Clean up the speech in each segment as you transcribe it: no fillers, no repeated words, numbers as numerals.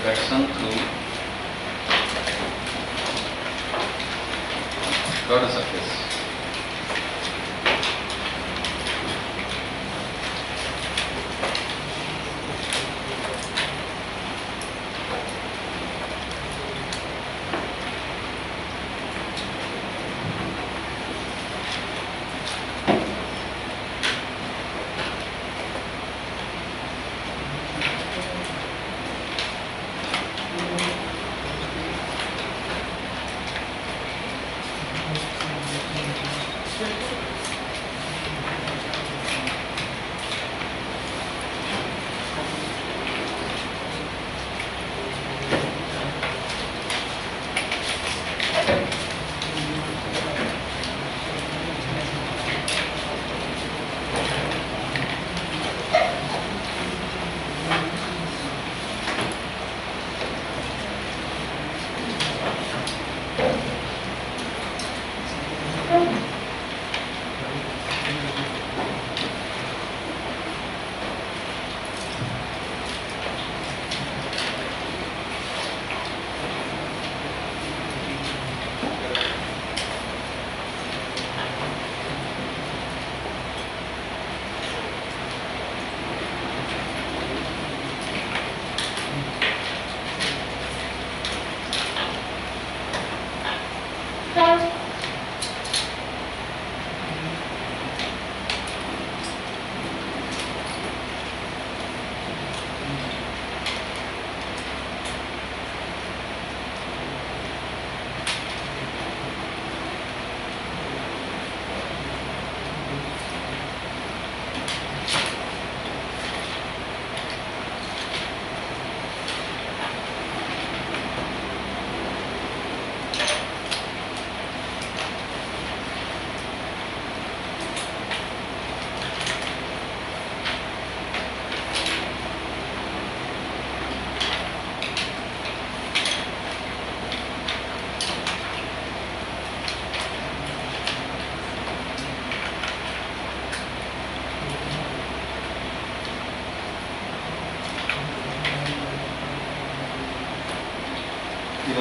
reflection through curved surface.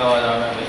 आवाज आ रहा है भाई।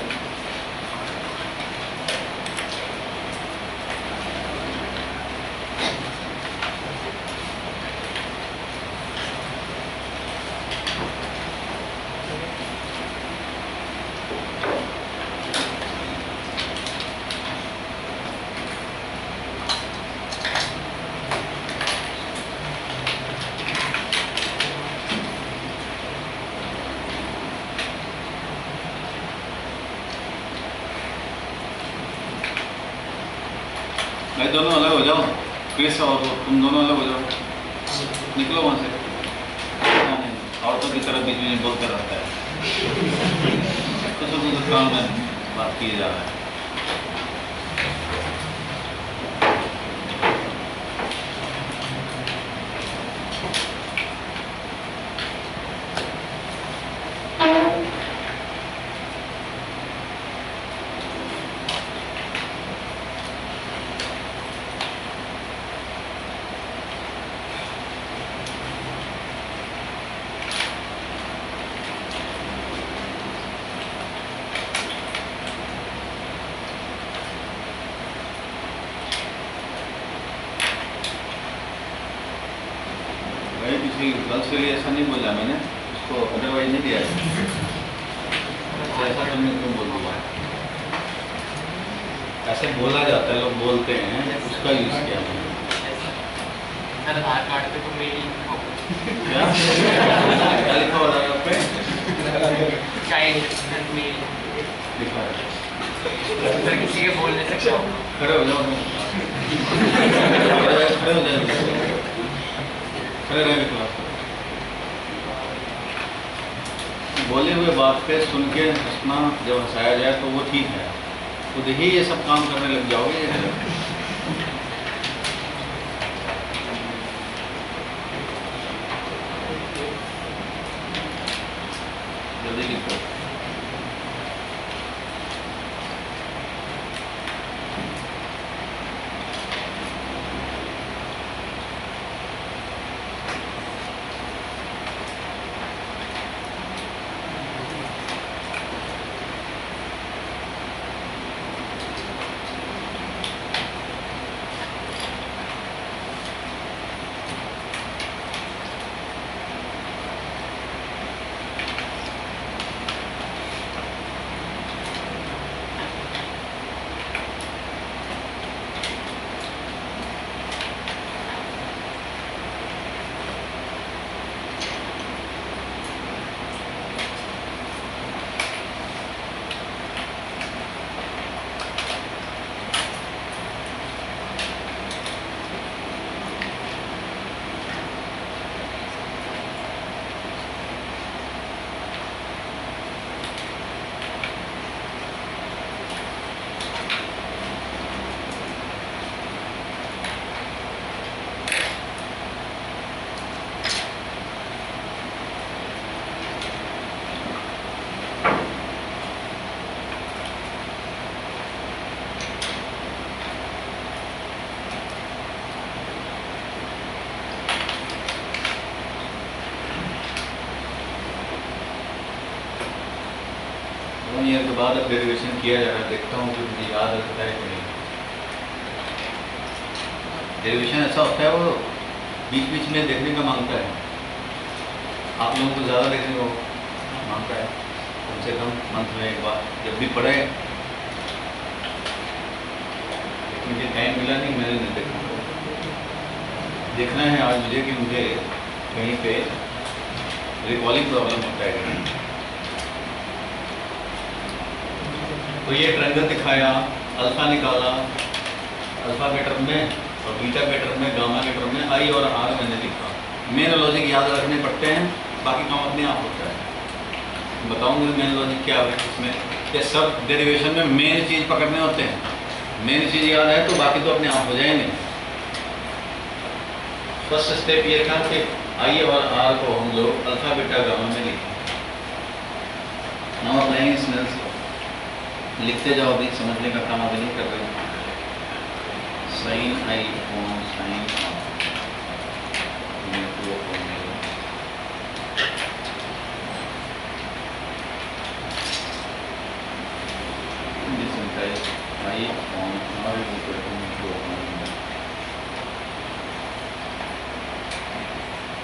भाई दोनों अलग हो जाओ, क्रिस और तुम दोनों अलग हो जाओ, निकलो वहाँ से। नहीं, औरतों की तरह बीच में बोलते रहता है, तो काम में बात किए जा रहा है। गर्ल्स के लिए ऐसा नहीं बोला मैंने, उसको अदरवाइज नहीं दिया है, ऐसा तुमने क्यों बोल दिया? ऐसे बोला जाता है, लोग बोलते हैं, उसका यूज किया मैंने। आधार कार्ड पे तो मेरी क्या क्या लिखा हुआ है पे? चाइल्ड मेरी लिखा है। अगर किसी के बोलने से क्या खड़े हो जाओ, खड़े हो जाओ, खड़े रहने क्लास। बोले हुए बात पे सुन के हंसना, जब हंसाया जाए तो वो ठीक है, खुद ही ये सब काम करने लग जाओगे। जल्दी लिखो। 1 ईयर के बाद अब डेरिवेशन किया जा रहा है, देखता हूँ कि मुझे याद रखता है कि नहीं। डेरिवेशन ऐसा होता है वो बीच बीच में देखने का मांगता है, आप लोगों को ज़्यादा देखने को मांगता है, कम से कम मंथ में एक बार जब भी पढ़े। मुझे टाइम मिला नहीं, मैंने नहीं देखना है आज मुझे कि मुझे कहीं पे रिकॉलिंग प्रॉब्लम होता है कि नहीं। तो ये ट्रायंगल दिखाया, अल्फा निकाला, अल्फा के टर्म में और बीटा के टर्म में, गामा के टर्म में, आई और आर मैंने लिखा। मेन लॉजिक याद रखने पड़ते हैं, बाकी काम अपने आप होता है। बताऊंगा मेन लॉजिक क्या है इसमें, ये सब डेरिवेशन में मेन चीज़ पकड़ने होते हैं। मेन चीज़ याद है तो बाकी तो अपने आप हो जाएंगे। फर्स्ट स्टेप ये था कि आई और आर को हम लोग अल्फा बीटा गामा में लिखें। नाउ अप्लाइंग स्नेल्स लॉ, लिखते जाओ, अभी समझने का काम अभी नहीं कर रहे हैं। Sine I upon sine I upon r equal to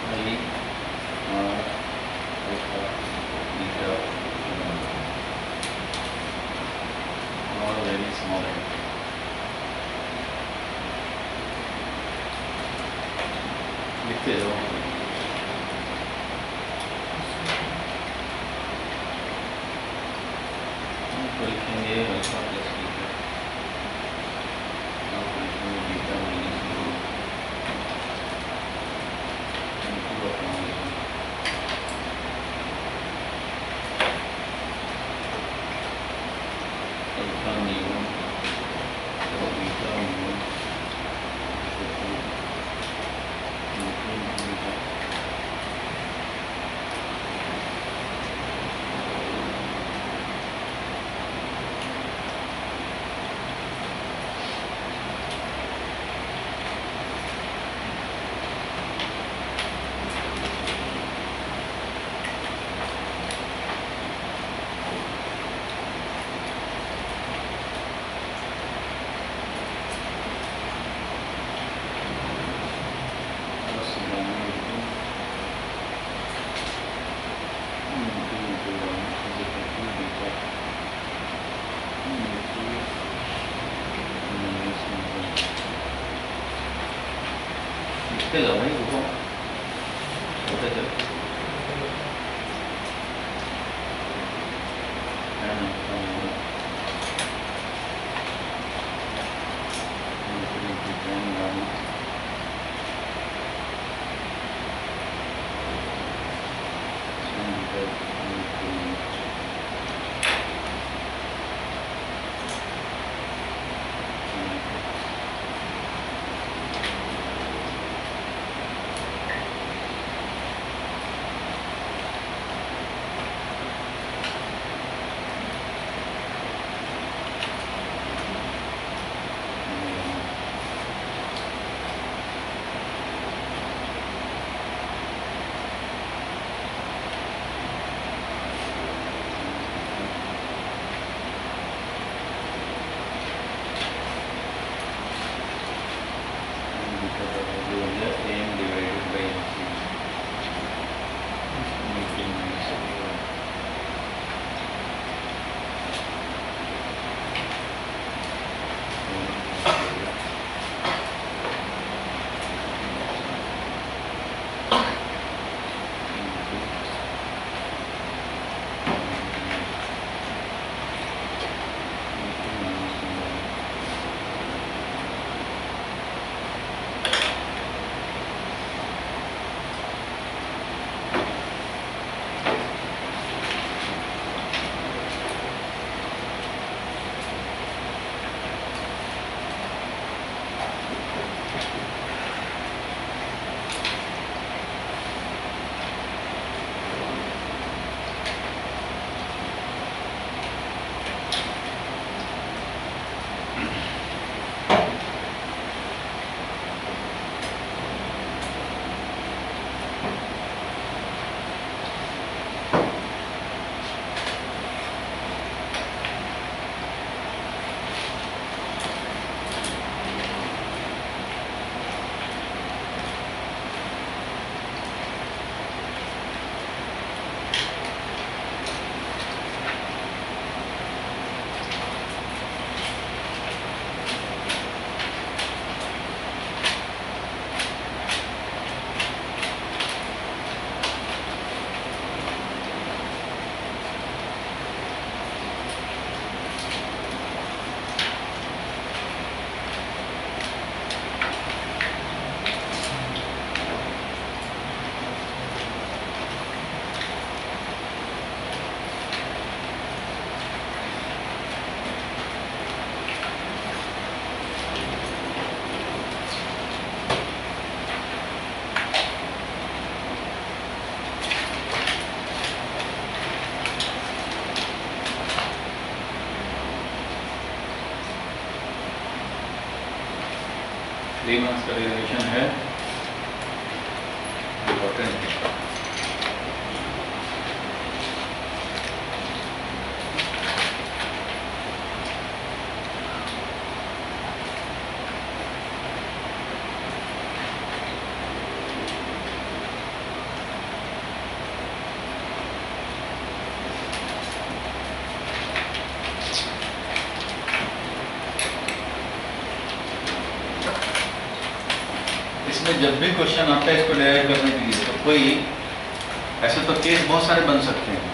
i are alpha beta और वेरी स्मॉल है। लिखते जाओ। तो लिखेंगे अल्फा प्लस बीटा और लिखेंगे बीटा माइनस अल्फा न्यू और बीटा न्यू लिखते जाओ भाई, रुको चलते चलते। 3 मार्क्स का डेरिवेशन है, इम्पोर्टेंट है। इसमें जब भी क्वेश्चन आता है इसको डेराइव करने के लिए, तो कोई ऐसे तो केस बहुत सारे बन सकते हैं,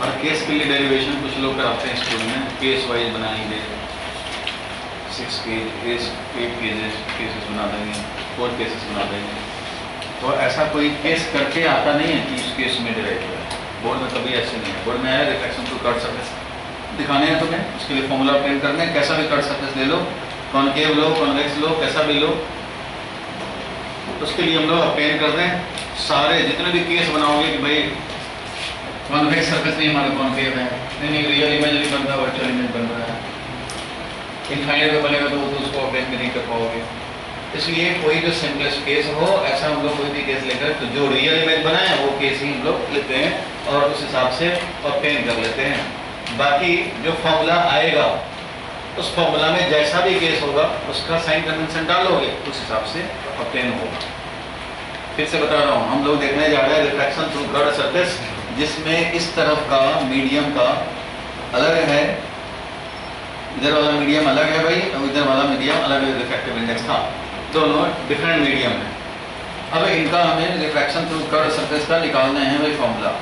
और केस के लिए डेरिवेशन कुछ लोग कराते हैं स्कूल में, केस वाइज बनाएंगे, 6 केस 8 केसेस बना देंगे, 4 केसेस बना देंगे। तो ऐसा कोई केस करके आता नहीं है कि इस केस में डेराइव है। बोर्ड में कभी ऐसे नहीं है। बोर्ड में है रिफ्लेक्शन टू कर्व सरफेस दिखाने हैं तुम्हें, उसके लिए फॉर्मूला प्रिंट करना है, कैसा भी कर्व सरफेस ले लो, कॉनकेव लो, कॉन्वेक्स लो, कैसा भी लो, उसके लिए हम लोग अपेयर कर रहे हैं। सारे जितने भी केस बनाओगे कि भाई कॉन्वेक्स सरफेस नहीं हमारा कॉनकेव है, नहीं रियल इमेज नहीं बन रहा, वर्चुअल इमेज बन रहा है, इनफाइनाइट में बनेगा तो उसको अपेयर नहीं कर पाओगे। इसलिए कोई जो सिंपलेस्ट केस हो, ऐसा हम लोग कोई भी केस लेकर, तो जो रियल इमेज बना है वो केस ही हम लोग लेते हैं और उस हिसाब से अपेयर कर लेते हैं। बाकी जो फॉर्मूला आएगा उस फॉर्मूला में जैसा भी केस होगा उसका साइन कन्वेंशन डालोगे, उस हिसाब से ऑब्टेन होगा। फिर से बता रहा हूँ, हम लोग देखने जा रहे हैं रिफ्लेक्शन थ्रू कर्व सरफेस, जिसमें इस तरफ का मीडियम का अलग है, इधर वाला मीडियम अलग है भाई, और इधर वाला मीडियम अलग है, रिफ्रैक्टिव इंडेक्स था, दोनों डिफरेंट मीडियम है। अब इनका हमें रिफ्रैक्शन थ्रू कर्व सरफेस का निकालना है भाई फॉर्मूला।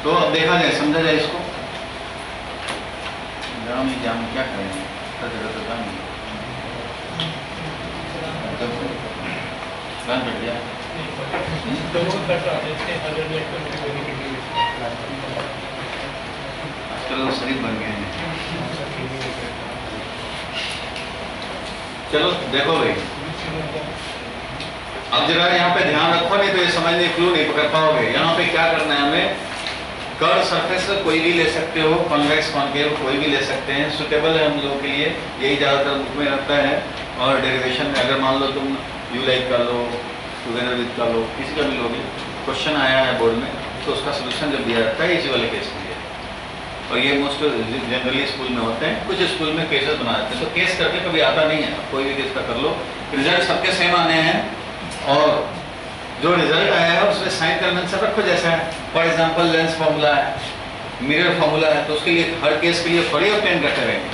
तो अब देखा जाए, समझा जाए इसको। जाम क्या करेंगे, प्लान बैठ गया। आजकल लोग शरीफ बन गए हैं। चलो देखो भाई, अब जरा यहाँ पे ध्यान रखो, नहीं तो ये समझने क्लू नहीं पकड़ पाओगे। यहाँ पे क्या करना है हमें, कर्व सरफेस कोई भी ले सकते हो, कॉन्वेक्स कॉनकेव कोई भी ले सकते हैं, सुटेबल है हम लोगों के लिए, यही ज़्यादातर बुक में रहता है। और डेरिवेशन में अगर मान लो तुम यू लाइक का लो, टुगेदर विद का लो, किसी का भी लोगे, क्वेश्चन आया है बोर्ड में तो उसका सोल्यूशन जब दिया जाता है इसी वाले केस के लिए। और ये मोस्ट जनरली स्कूल में होते हैं, कुछ स्कूल में केसेस बना देते हैं, तो केस करके कभी आता नहीं है, कोई भी केस का कर लो, रिजल्ट सबके सेम आने हैं। और जो रिजल्ट आया है उसमें साइन कन्वेंशन रखो जैसा है। फॉर एग्जांपल लेंस फार्मूला है, मिरर फार्मूला है, तो उसके लिए हर केस के लिए थोड़ी ऑब्टेन करते रहेंगे।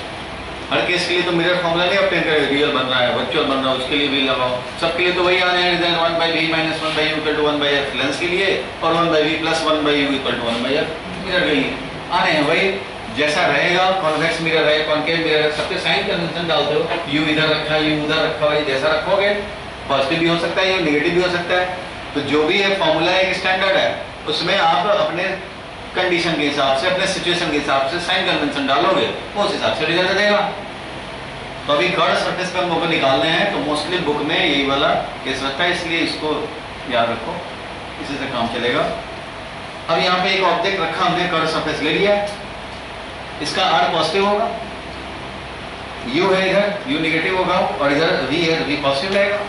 हर केस के लिए तो मिरर फार्मूला नहीं ऑब्टेन करेंगे, रियल बन रहा है, वर्चुअल बन रहा है, उसके लिए भी लगाओ। सबके लिए तो वही आने हैं, result 1/v - 1/u = 1/f lens के लिए, और 1/v + 1/u = 1/f मिरर के लिए आने हैं। वही जैसा रहेगा, कॉन्वेक्स मिरर है, कॉनकेव मिरर है, सबके साइन कन्वेंशन डालते हो, u इधर रखा है, u उधर रखा है, जैसा रखोगे पॉजिटिव भी हो सकता है या नेगेटिव भी हो सकता है। तो जो भी है फॉर्मूला एक स्टैंडर्ड है, उसमें आप अपने कंडीशन के हिसाब से, अपने सिचुएशन के हिसाब से साइन कन्वेंशन डालोगे, उस हिसाब से रिजल्ट देगा। तो अभी कर्व सरफेस पे हम लोग को निकालने हैं, तो मोस्टली बुक में यही वाला केस रहता है, इसलिए इसको याद रखो, इसी से काम चलेगा। अब यहाँ पे एक ऑब्जेक्ट रखा हमने, कर्व सरफेस ले लिया, इसका आर पॉजिटिव होगा, यू है इधर, यू नेगेटिव होगा, और इधर वी है, वी पॉजिटिव रहेगा,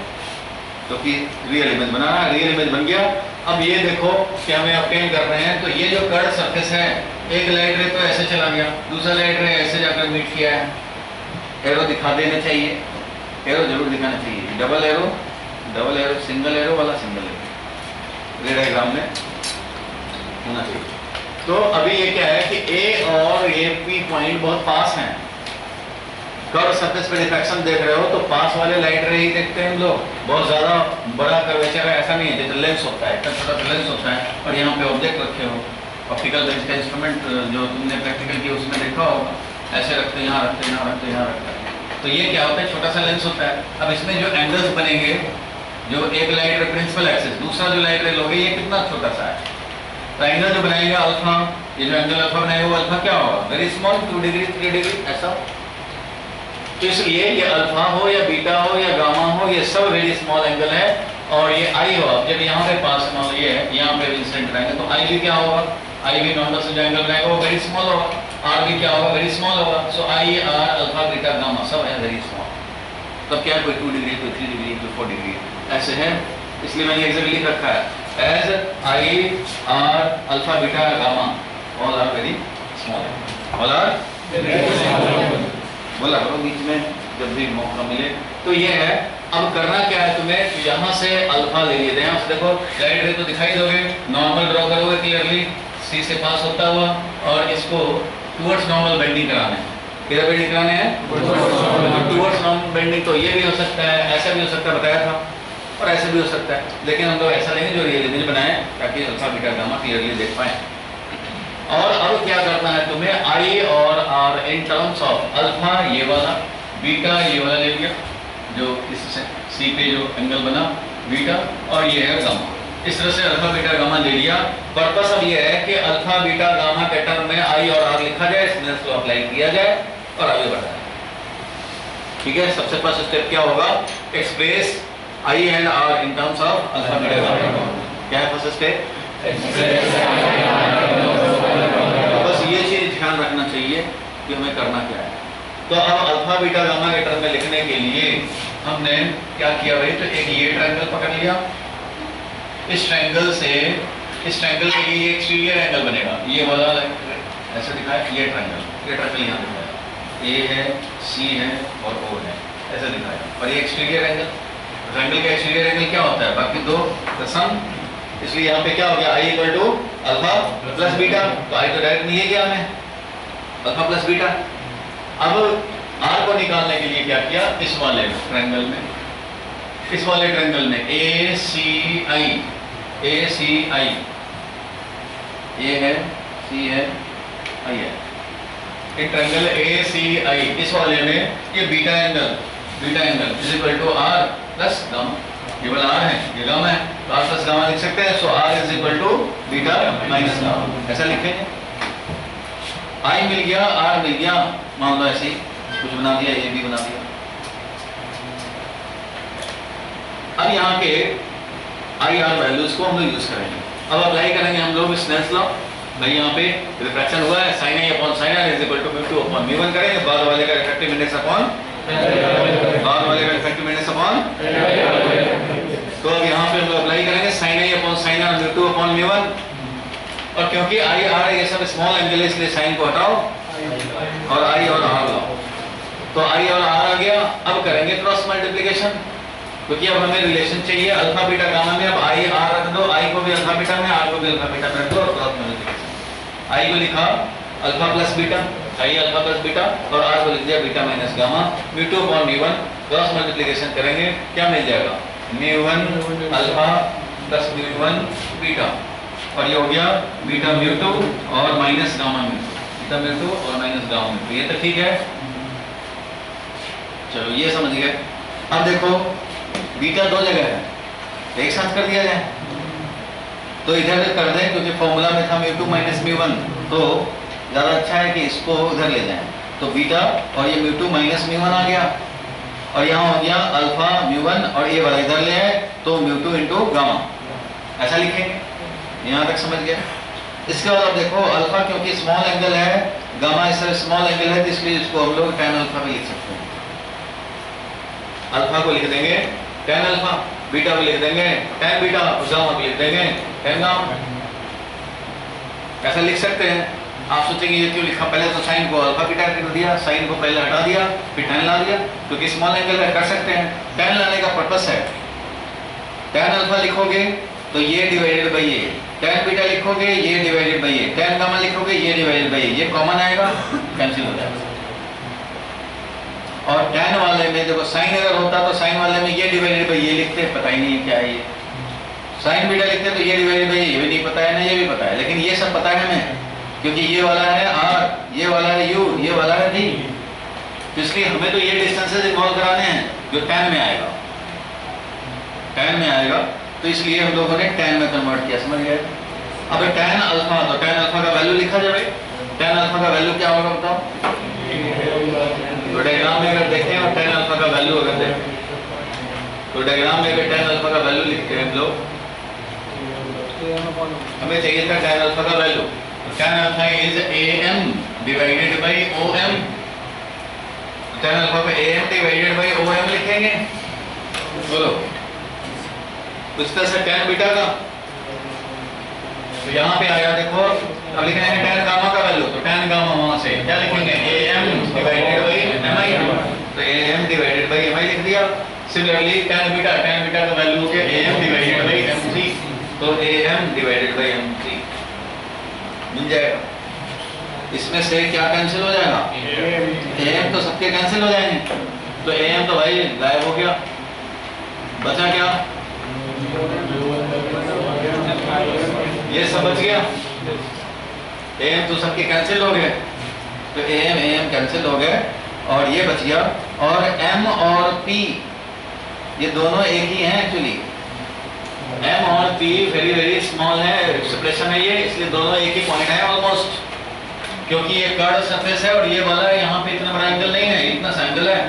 तो कि रियल इमेज बना रहा है, रियल इमेज बन गया। अब ये देखो कि हमें ऑब्टेन कर रहे हैं, तो ये जो कर्व सरफेस है, एक लाइट रे तो ऐसे चला गया, दूसरा लाइट रे ऐसे जाकर मीट किया है, एरो दिखा देना चाहिए, एरो जरूर दिखाना चाहिए, डबल एरो, सिंगल एरो वाला सिंगल एरो रे डायग्राम में होना चाहिए। तो अभी ये क्या है कि ए और ए पी पॉइंट बहुत पास हैं, कर्व सरफेस पे रिफ्लेक्शन देख रहे हो तो पास वाले लाइट रे ही देखते हैं हम लोग, बहुत ज़्यादा बड़ा कर्वेचर है ऐसा नहीं है, जैसे लेंस होता है, इतना छोटा लेंस होता है, और यहाँ पे ऑब्जेक्ट रखे हो, ऑप्टिकल लेंस का इंस्ट्रूमेंट जो तुमने प्रैक्टिकल किया उसमें देखा होगा, ऐसे रखते यहाँ रखते यहाँ रखते यहाँ रखते हैं, तो ये क्या होता है, छोटा सा लेंस होता है। अब इसमें जो एंगल्स बनेंगे, जो एक लाइट रे प्रिंसिपल एक्सिस, दूसरा जो लाइट रे लोगे, ये कितना छोटा सा है, तो एंगल जो बनाएंगे अल्फा, ये जो एंगल अल्फा बनाएगा वो अल्फा क्या होगा, वेरी स्मॉल, 2 डिग्री 3 डिग्री ऐसा। तो इसलिए ये अल्फा हो या बीटा हो या गामा हो, ये सब वेरी स्मॉल एंगल है, और ये आई हो, जब यहाँ पे पास मान लो ये है, यहाँ पे इंसिडेंट रहेंगे तो आई भी क्या होगा, आई भी नॉर्मल से जो एंगल रहेगा वो वेरी स्मॉल होगा, आर भी क्या होगा, वेरी स्मॉल होगा। So I are alpha beta gamma सब है वेरी स्मॉल। तब क्या कोई 2 डिग्री, कोई 3 डिग्री, कोई 4 डिग्री ऐसे है, इसलिए मैंने एग्जैक्टली लिख रखा है as i are alpha beta gamma all are very small, all are बोला करो बीच में जब भी मौका मिले। तो ये है, अब करना क्या है तुम्हें, तो यहाँ से अल्फा ले लिए थे, यहाँ से देखो राइट रे तो दिखाई दोगे, नॉर्मल ड्रॉ करोगे क्लियरली सी से पास होता हुआ, और इसको टुवर्ड्स नॉर्मल बेंडिंग कराना है। किधर बेंडिंग कराने हैं, टुवर्ड्स नॉर्मल बेंडिंग। तो ये भी हो सकता है, ऐसा भी हो सकता है, बताया था, और ऐसे भी हो सकता है, लेकिन हम लोग ऐसा लेंगे जो रियल इमेज बनाए ताकि अल्फा बीटा गामा क्लियरली देख पाए। और अब क्या करना है तुम्हें, आई और r in terms of alpha ये वाला, बीटा ये वाला ले लिया जो इस सी पे जो एंगल बना बीटा, और ये है गामा। इस तरह से अल्फा बीटा गामा ले लिया। पर्पस अब ये है कि अल्फा बीटा गामा के टर्म में आई और आर लिखा जाए, स्नेल्स लॉ अप्लाई किया जाए और आगे बढ़ा जाए। ठीक है, सबसे फर्स्ट स्टेप क्या होगा, express i and r in terms of alpha beta gamma. क्या है फर्स्ट स्टेप, बस ये चीज ध्यान रखना चाहिए कि हमें करना क्या है। तो अब अल्फा बीटा गामा के टर्म में लिखने के लिए हमने क्या किया भाई, तो एक ये ट्रायंगल पकड़ लिया, इस ट्रायंगल से इस ट्रायंगल के लिए एक्सटीरियर एंगल बनेगा, ये वाला ऐसे दिखाया, ये ट्रायंगल यहाँ दिखाया, ए है, सी है और ओ है, ऐसे दिखाया। और ये एक्सटीरियर एंगल, ट्रायंगल का एक्सटीरियर एंगल क्या होता है, बाकी दो सम, इसलिए यहाँ पे क्या हो गया, I equal to alpha plus beta. तो आई तो डायरेक्ट नहीं है क्या हमें, अल्फा प्लस बीटा। अब आर को निकालने के लिए क्या किया, इस वाले ट्रायंगल में, इस वाले ट्रायंगल में ए सी आई, ए सी आई, ए है, सी है, आई है, एक ट्रायंगल ए सी आई, इस वाले में ये beta angle is equal to r plus gamma, ये वाला आर है, ये गामा है, तो आर प्लस गामा लिख सकते हैं। So R is equal to beta minus gamma, ऐसा लिखेंगे। आई मिल गया, आर मिल गया, मान लो ऐसे ही कुछ बना दिया, ये भी बना दिया। अब यहाँ पे आई आर वैल्यूज को हम लोग यूज करेंगे, अब अप्लाई करेंगे हम लोग स्नेल्स लॉ। भाई यहाँ पे रिफ्रैक्शन हुआ है, sin a upon sin r is equal to mu2 upon mu1 करेंगे, बाद वाले का इफेक्टिव इंडेक्स अपॉन तो अब यहाँ पे हम लोग अप्लाई करेंगे sin a upon sin r mu2 upon mu1, और क्योंकि आई आर ये सब स्मॉल एंगल है इसलिए साइन को हटाओ और आई और आर लाओ, तो आई और आर आ गया। अब करेंगे क्रॉस मल्टीप्लिकेशन, क्योंकि अब हमें रिलेशन चाहिए अल्फा बीटा गामा में। अब आई आर रख दो, आई को भी अल्फा बीटा में, आर को भी अल्फा बीटा में रख दो और क्रॉस मल्टीप्लिकेशन। आई को लिखा अल्फा प्लस बीटा, आई अल्फा प्लस बीटा, और आर को लिख दिया beta minus gamma, mu2 upon mu1। Cross multiplication करेंगे, क्या मिल जाएगा, mu1 alpha plus mu1 beta, और ये हो गया बीटा mu2 और minus gamma mu2, beta mu2 और माइनस गामा mu2। ये तो ठीक है, चलो ये समझ गए। अब देखो बीटा दो जगह है, एक साथ कर दिया जाए, तो इधर कर दें क्योंकि फॉर्मूला में था mu2 माइनस mu1, तो ज़्यादा अच्छा है कि इसको उधर ले जाएं। तो बीटा और ये mu2 माइनस mu1 आ गया, और यहाँ हो गया अल्फा mu1 और ये वाला इधर ले आए तो mu2 इंटू गामा, ऐसा लिखेंगे। यहाँ तक समझ गया। इसके बाद अब देखो अल्फा क्योंकि स्मॉल एंगल है, गामा इस तरह स्मॉल एंगल है, तो इसलिए इसको हम लोग tan अल्फा भी लिख सकते हैं। अल्फा को लिख देंगे tan अल्फा, बीटा को लिख देंगे tan बीटा, और गामा को लिख देंगे tan गामा, ऐसा लिख सकते हैं। आप सोचेंगे ये क्यों लिखा, पहले तो साइन को अल्फा बीटा कर दिया, साइन को पहले हटा दिया, फिर tan ला दिया, क्योंकि स्मॉल एंगल है, कर सकते हैं। tan लाने का पर्पस है, tan अल्फा लिखोगे तो ये डिवाइडेड बाई ये, tan बीटा लिखोगे ये डिवाइडेड बाई ये, tan गामा लिखोगे ये डिवाइडेड बाई ये कॉमन आएगा, कैंसिल हो जाएगा। और tan वाले में देखो साइन अगर होता तो साइन वाले में ये डिवाइडेड बाई ये लिखते, पता ही नहीं है क्या है ये। साइन बीटा लिखते तो ये डिवाइडेड बाई ये भी नहीं पता है ना, ये भी पता है, लेकिन ये सब पता है हमें, क्योंकि ये वाला है r, ये वाला है u, ये वाला है d, तो इसलिए हमें तो ये डिस्टेंसेस इन्वॉल्व कराने हैं जो tan में आएगा, tan में आएगा, तो इसलिए हम लोगों ने tan में कन्वर्ट किया, समझ गए। अब tan अल्फा, तो tan अल्फा का वैल्यू लिखा जाए, tan अल्फा का वैल्यू क्या होगा बताओ, तो डायग्राम में अगर देखें और tan अल्फा का वैल्यू अगर देखें तो तो डायग्राम में अगर tan अल्फा का वैल्यू लिखते हैं हम लोग, हमें चाहिए था tan अल्फा का वैल्यू, तो tan alpha is am divided by om, tan alpha पे am डिवाइडेड बाय om लिखेंगे। बोलो उस तरह से tan बीटा का, तो यहाँ पे आया देखो, अब लिखेंगे tan गामा का वैल्यू, तो tan गामा वहां से क्या लिखेंगे am डिवाइडेड बाय mi, तो am डिवाइडेड बाय mi लिख दिया। सिमिलरली tan बीटा का वैल्यू हो गया am डिवाइडेड बाय mc, तो am डिवाइडेड बाय mc मिल जाएगा। इसमें से क्या कैंसिल हो जाएगा, am तो सबके कैंसिल हो जाएंगे, तो am तो भाई गायब हो गया, बचा क्या, ये सब बच गया, am तो सबके कैंसिल हो गए, तो am कैंसिल हो गए और ये बच गया, और m और p ये दोनों एक ही हैं एक्चुअली, m और p वेरी वेरी स्मॉल है एक्सप्रेशन है ये, इसलिए दोनों एक ही पॉइंट है ऑलमोस्ट, क्योंकि ये कर्व सरफेस है और ये वाला यहाँ पे इतना बड़ा एंगल नहीं है, इतना सा एंगल है।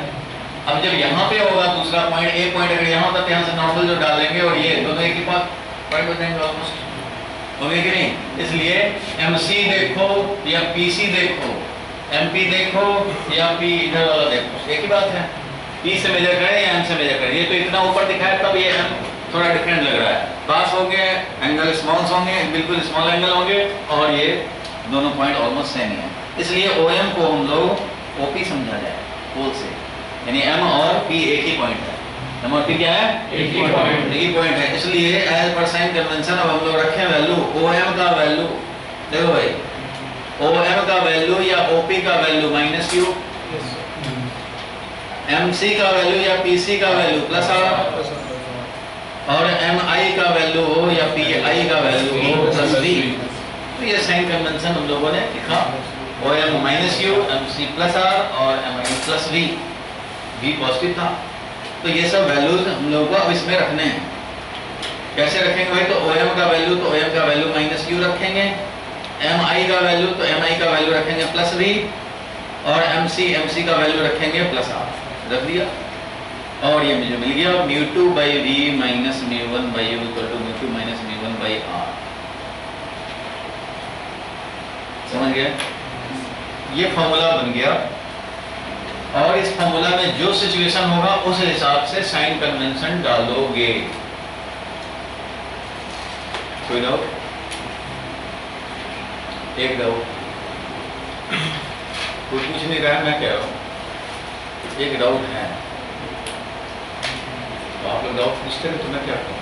अब जब यहाँ पे होगा दूसरा पॉइंट, एक पॉइंट अगर यहाँ होता तो यहाँ से नॉर्मल जो डालेंगे और ये दोनों एक ही पास पॉइंट हो जाएंगे ऑलमोस्ट, होंगे कि नहीं। इसलिए MC देखो या PC देखो, MP देखो या P इधर वाला देखो, एक ही बात है, P से मेजर करें या M से मेजर करें, ये तो इतना ऊपर दिखाया तब ये M थोड़ा डिफरेंट लग रहा है, पास होंगे एंगल स्मॉल्स होंगे, बिल्कुल स्मॉल एंगल होंगे, और ये दोनों पॉइंट ऑलमोस्ट सेम ही है, इसलिए OM को हम लोग OP समझा जाए पोल से, यानी M और P एक ही पॉइंट है, M और P क्या है, एक ही पॉइंट है, इसलिए एज पर साइन कन्वेंशन अब हम लोग रखें वैल्यू OM का वैल्यू, देखो भाई OM का वैल्यू या OP का वैल्यू माइनस Q, MC का वैल्यू या PC का वैल्यू प्लस R, और MI का वैल्यू हो या PI का वैल्यू हो प्लस V। तो ये साइन कन्वेंशन हम लोगों ने लिखा, OM minus Q, MC plus R और MI plus V, V positive था, तो ये सब वैल्यूज हम लोगों को अब इसमें रखने हैं। कैसे रखेंगे भाई, तो OM का वैल्यू तो OM का वैल्यू माइनस Q रखेंगे, MI का वैल्यू तो MI का वैल्यू रखेंगे प्लस V, और MC का वैल्यू रखेंगे प्लस R, रख दिया, और ये मुझे मिल गया μ2 by V minus μ1 by U equal to μ2 minus μ1 by R। समझ गए, ये फॉर्मूला बन गया, और इस फॉर्मूला में जो सिचुएशन होगा उस हिसाब से साइन कन्वेंशन डालोगे। कोई डाउट, एक डाउट, कोई कुछ नहीं कहा, मैं कह रहा हूँ एक डाउट है, तो आप लोग डाउट पूछते हैं तो मैं क्या कहूँ,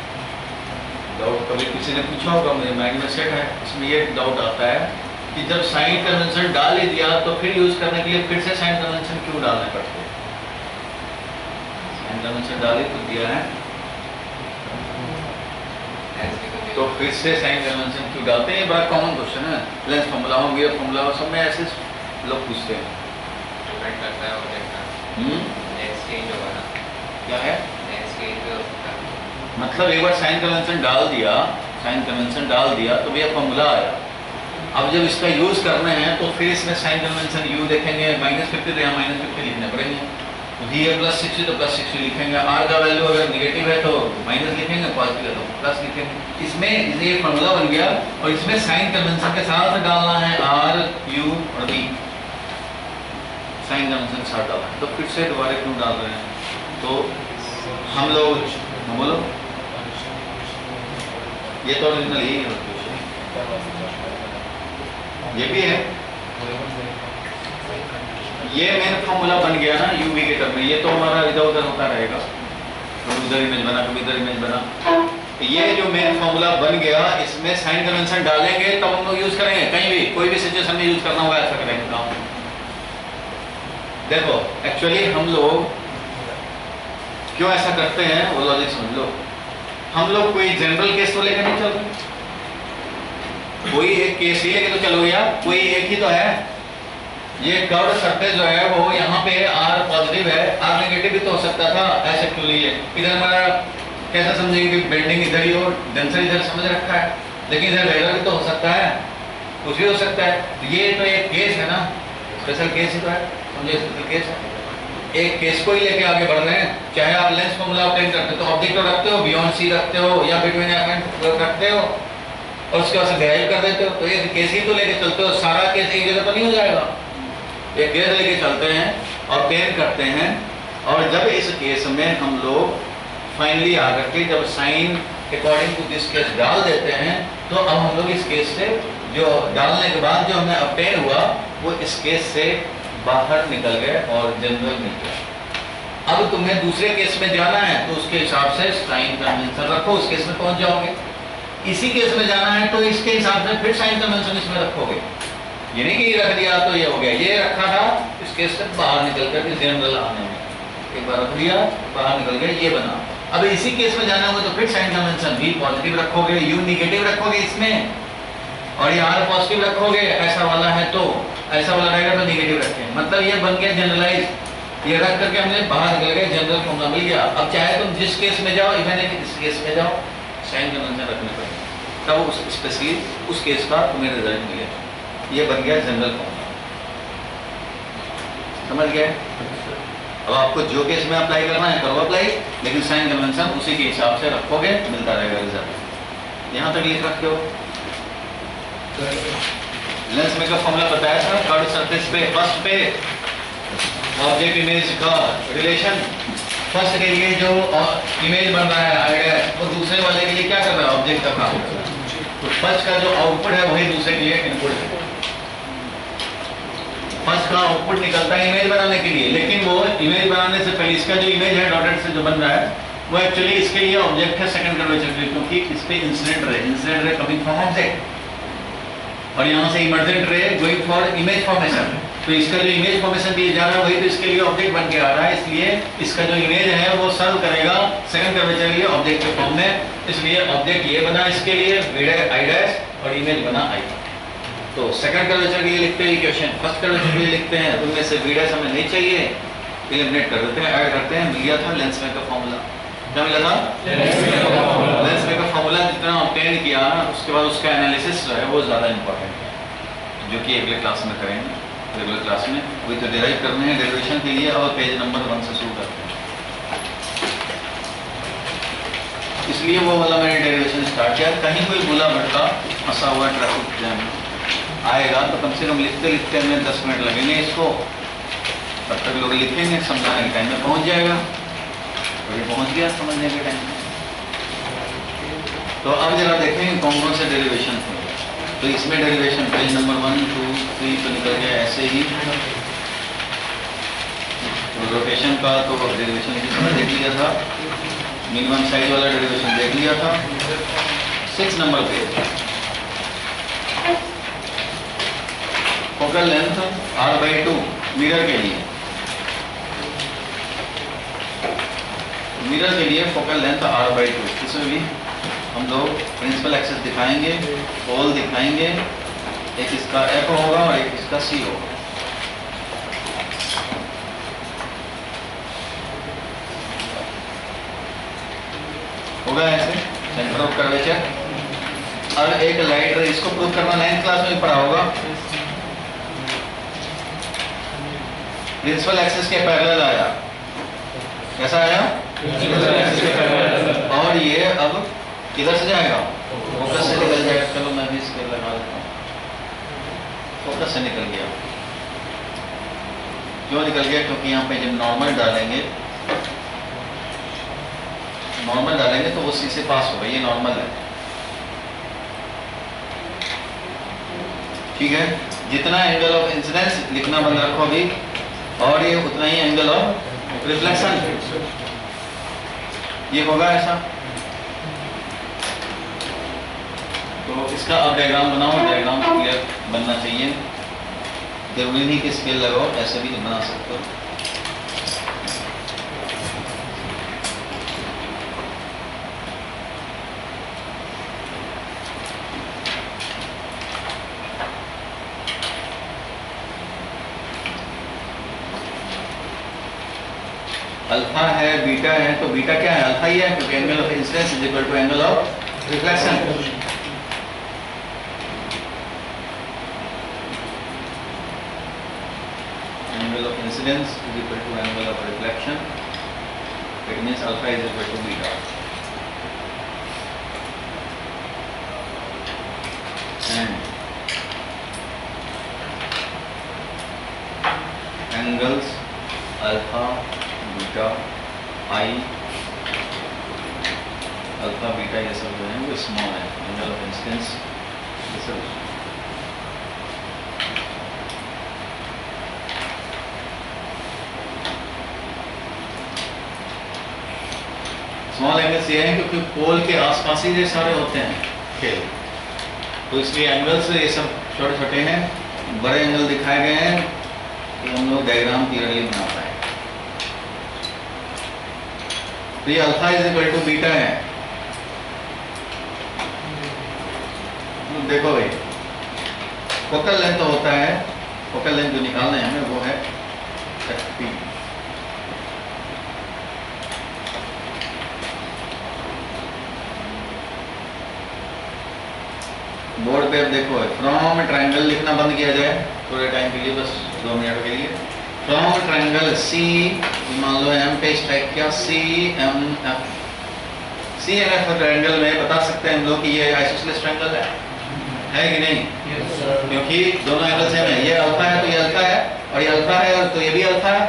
डाउट कभी किसी ने पूछा होगा, मुझे माइंड में सेट है, इसमें ये डाउट आता है कि जब साइन कन्वेंशन डाल ही दिया तो फिर यूज करने के लिए फिर से साइन कन्वेंशन क्यों डालने पड़ते हैं, साइन कन्वेंशन डाले तो दिया है तो फिर से साइन कन्वेंशन क्यों डालते हैं, ये बड़ा कॉमन क्वेश्चन है, लेंस फॉर्मूला हो गया, फॉर्मूला सब में ऐसे लोग पूछते हैं। डिपेंड करता है वो देखना, नेक्स्ट चेंज होगा ना, क्या है नेक्स्ट चेंज होगा, मतलब एक बार साइन कन्वेंशन डाल दिया, साइन कन्वेंशन डाल दिया तो भैया फॉर्मूला आया, अब जब इसका यूज करना है तो फिर इसमें साइन कन्वेंशन यू देखेंगे, -50 तो यहाँ -50 लिखने पड़ेंगे, V है +60 तो +60 लिखेंगे, R का वैल्यू अगर निगेटिव है तो माइनस लिखेंगे, पॉजिटिव है तो प्लस लिखेंगे, इसमें ये फॉर्मूला बन गया, और इसमें साइन कन्वेंशन के साथ डालना है R, U और V, साइन कन्वेंशन के साथ डालना है, तो फिर से दोबारा क्यों डाल रहे हैं, तो हम लोग बोलो, ये तो ओरिजिनल ही है, ये भी है, ये मेन फॉर्मूला बन गया ना यूवी के टर्म में, ये तो हमारा इधर उधर होता रहेगा, कभी इधर इमेज बना कभी इधर इमेज बना, ये जो मेन फॉर्मूला बन गया इसमें साइन कन्वेंशन डालेंगे तब हम लोग यूज करेंगे, कहीं भी कोई भी सिचुएशन में यूज करना होगा ऐसा करेंगे काम। देखो एक्चुअली हम लोग क्यों ऐसा करते हैं वो लॉजिक समझ लो, हम लोग कोई जनरल केस तो लेकर नहीं चल रहे, कोई एक केस ही लेके तो चलो यार, कोई एक ही तो है, ये कर्व सरफेस जो है वो यहाँ पे R पॉजिटिव है, R नेगेटिव भी तो हो सकता था, ऐसे क्यों लिए, इधर हमारा कैसा समझेंगे कि बेंडिंग इधर ही हो, डेंसर इधर समझ रखा है, लेकिन इधर वेलर भी तो हो सकता है, कुछ भी हो सकता है, तो ये तो एक केस है ना, स्पेशल केस ही तो है, समझे स्पेशल केस है, एक केस को ही लेके आगे बढ़ रहे हैं, चाहे आप लेंस फॉर्मूला ऑब्टेन करते हो तो ऑब्जेक्ट रखते हो, बियॉन्ड सी रखते हो या बिटवीन रखते हो और उसके बाद से डिराइव कर देते हो, तो एक केस ही तो लेके चलते हो, सारा केस एक जगह तो नहीं हो जाएगा। एक केस लेके चलते हैं, ऑब्टेन करते हैं, और जब इस केस में हम लोग फाइनली आकर के जब sine according to this case डाल देते हैं, तो अब हम लोग इस केस से जो डालने के बाद जो हमें ऑब्टेन हुआ वो इस केस से बाहर निकल गए और जनरल मिल गया। अब तुम्हें दूसरे केस में जाना है तो उसके हिसाब से साइन कन्वेंशन रखो, उस केस में पहुंच जाओगे। इसी केस में जाना है तो इसके हिसाब से फिर साइन कन्वेंशन इसमें रखोगे। ये नहीं कि ये रख दिया तो ये हो गया, ये रखा था इस केस से बाहर निकल कर जनरल आने में, एक बार रख दिया बाहर निकल गया, ये बना। अब इसी केस में जाना होगा तो फिर साइन कन्वेंशन भी पॉजिटिव रखोगे, यू निगेटिव रखोगे इसमें, और ये आर पॉजिटिव रखोगे, ऐसा वाला है तो ऐसा वाला रहेगा तो निगेटिव रखें। मतलब ये बन गया जनरलाइज, ये रख करके हमने बाहर निकल गए, जनरल फॉर्मूला मिल गया। अब चाहे तुम जिस केस में जाओ, इवन इस केस में जाओ, साइन कन्वेंशन रखने पड़ेगा, तब उस स्पेसिफिक उस केस का तुम्हें रिजल्ट मिलेगा। ये बन गया जनरल फॉर्मूला, समझ गए? अब आपको जो केस में अप्लाई करना है करो अप्लाई, लेकिन साइन कन्वेंशन उसी के हिसाब से रखोगे, मिलता रहेगा रिजल्ट। यहाँ तक लिख रखे हो। लेंस मेकअप फॉर्मूला बताया था, कर्व सरफेस पे फर्स्ट पे ऑब्जेक्ट इमेज का रिलेशन, फर्स्ट के लिए जो इमेज बन रहा है आइडिया, वो दूसरे वाले के लिए क्या कर रहा है, ऑब्जेक्ट का काम कर रहा है। तो फर्स्ट का जो आउटपुट है वही दूसरे के लिए इनपुट है। फर्स्ट का आउटपुट निकलता है इमेज बनाने के लिए, लेकिन वो इमेज बनाने से पहले इसका जो इमेज है डॉटेड से जो बन रहा है वो एक्चुअली इसके लिए ऑब्जेक्ट है सेकंड कर्वेचर के लिए, क्योंकि इस पे incident ray coming from object और यहाँ से इमर्जेंट रे गोइंग फॉर इमेज फॉर्मेशन। तो इसका जो इमेज फॉर्मेशन दिया जा रहा है वही तो इसके लिए ऑब्जेक्ट बन के आ रहा है, इसलिए इसका जो इमेज है वो सर्व करेगा सेकंड कर्वेचर के लिए ऑब्जेक्ट के फॉर्म में। इसलिए ऑब्जेक्ट ये बना इसके लिए आई डैश और इमेज बना आई। तो सेकंड कर्वेचर के लिए लिखते हैं इक्वेशन, फर्स्ट कर्वेचर के लिए लिखते हैं, तो उनमें से वी डैश हमें नहीं चाहिए, एलिमिनेट कर देते हैं, ऐड करते हैं। मिल गया था लेंस मेकअप फॉर्मूला। क्या मिला था? लेंस मेकअप फॉर्मूला जितना ऑब्टेन किया उसके बाद उसका एनालिसिस जो है वो ज़्यादा इंपॉर्टेंट है, जो कि अगले क्लास में करेंगे। रेगुलर क्लास में वही तो डिराइव करने हैं डेरिवेशन के लिए, और पेज नंबर 1 से शुरू करते हैं। इसलिए वो वाला मैंने डेरिवेशन स्टार्ट किया। कहीं कोई बुला भटका फंसा हुआ ट्रैफिक जैम आएगा तो कम से कम लिखते लिखते हमें 10 मिनट लगेंगे इसको, तब तक लोग लिखेंगे, समझाने के टाइम में पहुंच जाएगा, तो ये पहुंच गया समझने के टाइम में। तो अब जरा देखें कौन कौन से डेरिवेशन थे। तो इसमें डेरिवेशन पेज नंबर 1, 2, 3 तो निकल गया ऐसे ही। रोटेशन का तो डेरिवेशन जिसमें देख लिया था, मिनिमम साइज वाला डेरिवेशन देख लिया था। 6 नंबर पे फोकल लेंथ r/2 मिरर के लिए, मिरर के लिए फोकल लेंथ r/2, इसमें भी हम लोग प्रिंसिपल एक्सिस दिखाएंगे, पोल दिखाएंगे, एक इसका F होगा और एक इसका C होगा। होगा ऐसे सेंटर ऑफ कर्वेचर। और एक लाइट रे, इसको प्रूव करना 9th क्लास में पढ़ा होगा। प्रिंसिपल एक्सिस के पैरेलल आया, कैसा आया? और ये अब किधर से जाएगा? फोकस से निकल जाएगा। चलो मैं भी स्केल लगा देता हूँ। फोकस से निकल गया। क्यों निकल गया? क्योंकि यहाँ पे जब नॉर्मल डालेंगे तो वो सी से पास होगा, ये नॉर्मल है, ठीक है। जितना एंगल ऑफ इंसिडेंस लिखना बंद रखो अभी, और ये उतना ही एंगल ऑफ रिफ्लेक्शन, ये होगा ऐसा। तो इसका अब डायग्राम बनाओ, डायग्राम क्लियर बनना चाहिए, जरूरी नहीं कि स्केल लगाओ, ऐसे भी बना सकते हो। अल्फा है, बीटा है, तो बीटा क्या है? अल्फा ही है, क्योंकि angle of incidence is equal to angle of reflection. angle of incidence is equal to angle of reflection. It means alpha is equal to beta. And angles alpha, beta, I, alpha beta ये सब जो है वो small है, angle of incidence ये सब small angles ये हैं क्योंकि पोल के आसपास ही ये सारे होते हैं खेल, तो इसलिए एंगल्स ये सब छोटे छोटे हैं। बड़े एंगल दिखाए गए हैं कि हम लोग डायग्राम क्लियरली बना पाए। तो ये alpha is equal to beta है। देखो भाई, फोकल लेंथ होता है, फोकल लेंथ जो निकालना है हमें वो है एफपी। बोर्ड पे अब देखो, फ्रॉम ट्रायंगल लिखना बंद किया जाए थोड़े टाइम के लिए, बस 2 मिनट के लिए। फ्रॉम ट्रायंगल सी, मान लो एम पे स्ट्राइक किया, C M F. C M F triangle में बता सकते हैं हम लोग कि ये आइसोसेलेस ट्रायंगल है कि नहीं? yes, क्योंकि दोनों एंगल सेम है। ये अल्फा है तो ये अल्फा है, और ये अल्फा है तो ये भी अल्फा है।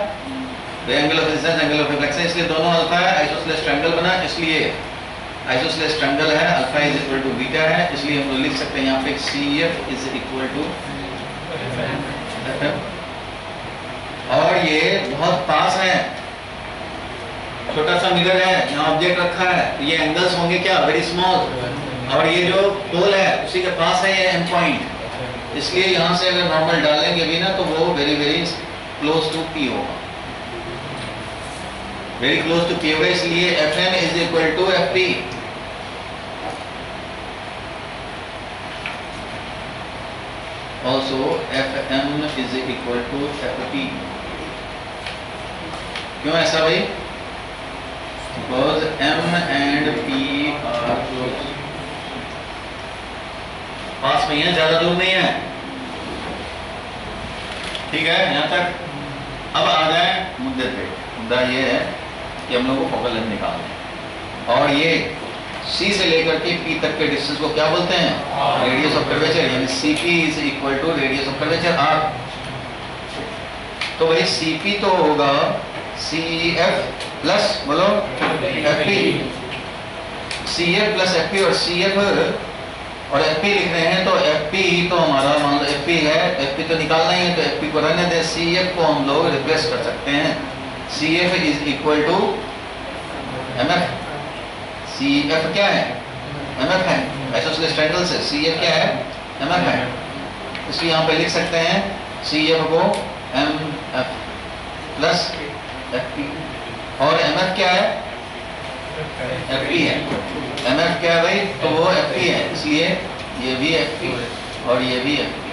तो angle of incidence, angle of reflection, इसलिए दोनों अल्फा है। आइसोसेलेस ट्रायंगल बना, इसलिए आइसोसेलेस ट्रायंगल है, alpha is equal to beta है, इसलिए हम लोग लिख सकते हैं यहाँ पे CF is equal to FM। और ये बहुत पास है, छोटा सा मिरर है, यहाँ ऑब्जेक्ट रखा है, तो ये एंगल्स होंगे क्या? Very small. और ये जो पोल है उसी के पास है ये एम पॉइंट, इसलिए यहाँ से अगर नॉर्मल डालेंगे भी ना तो वो very very close to P होगा, वेरी क्लोज टू P होगा। इसलिए FM is equal to FP। Also FM is equal to FP। क्यों ऐसा भाई? Because M and P are close, पास में है, ज्यादा दूर नहीं है। ठीक है, यहाँ तक। अब आ जाए मुद्दे पे। मुद्दा ये है कि हम लोग को फोकल लेंथ निकालना है, और ये C से लेकर के P तक के डिस्टेंस को क्या बोलते हैं? रेडियस ऑफ कर्वेचर, यानी CP is equal to radius of curvature R। तो भाई CP तो होगा CF प्लस, बोलो, FP। CF प्लस FP, और CF और FP लिख रहे हैं, तो FP तो हमारा मान लो FP है, FP तो निकालना ही है, तो FP को रहने दें। CF को हम लोग रिप्लेस कर सकते हैं, CF is equal to MF। CF क्या है? MF है, आइसोसेलेस ट्रायंगल से CF क्या है? MF है। इसलिए यहाँ पे लिख सकते हैं CF को MF प्लस FP, और MF क्या है? FP है। MF क्या है भाई? तो वो FP है, इसलिए ये भी FP और ये भी FP।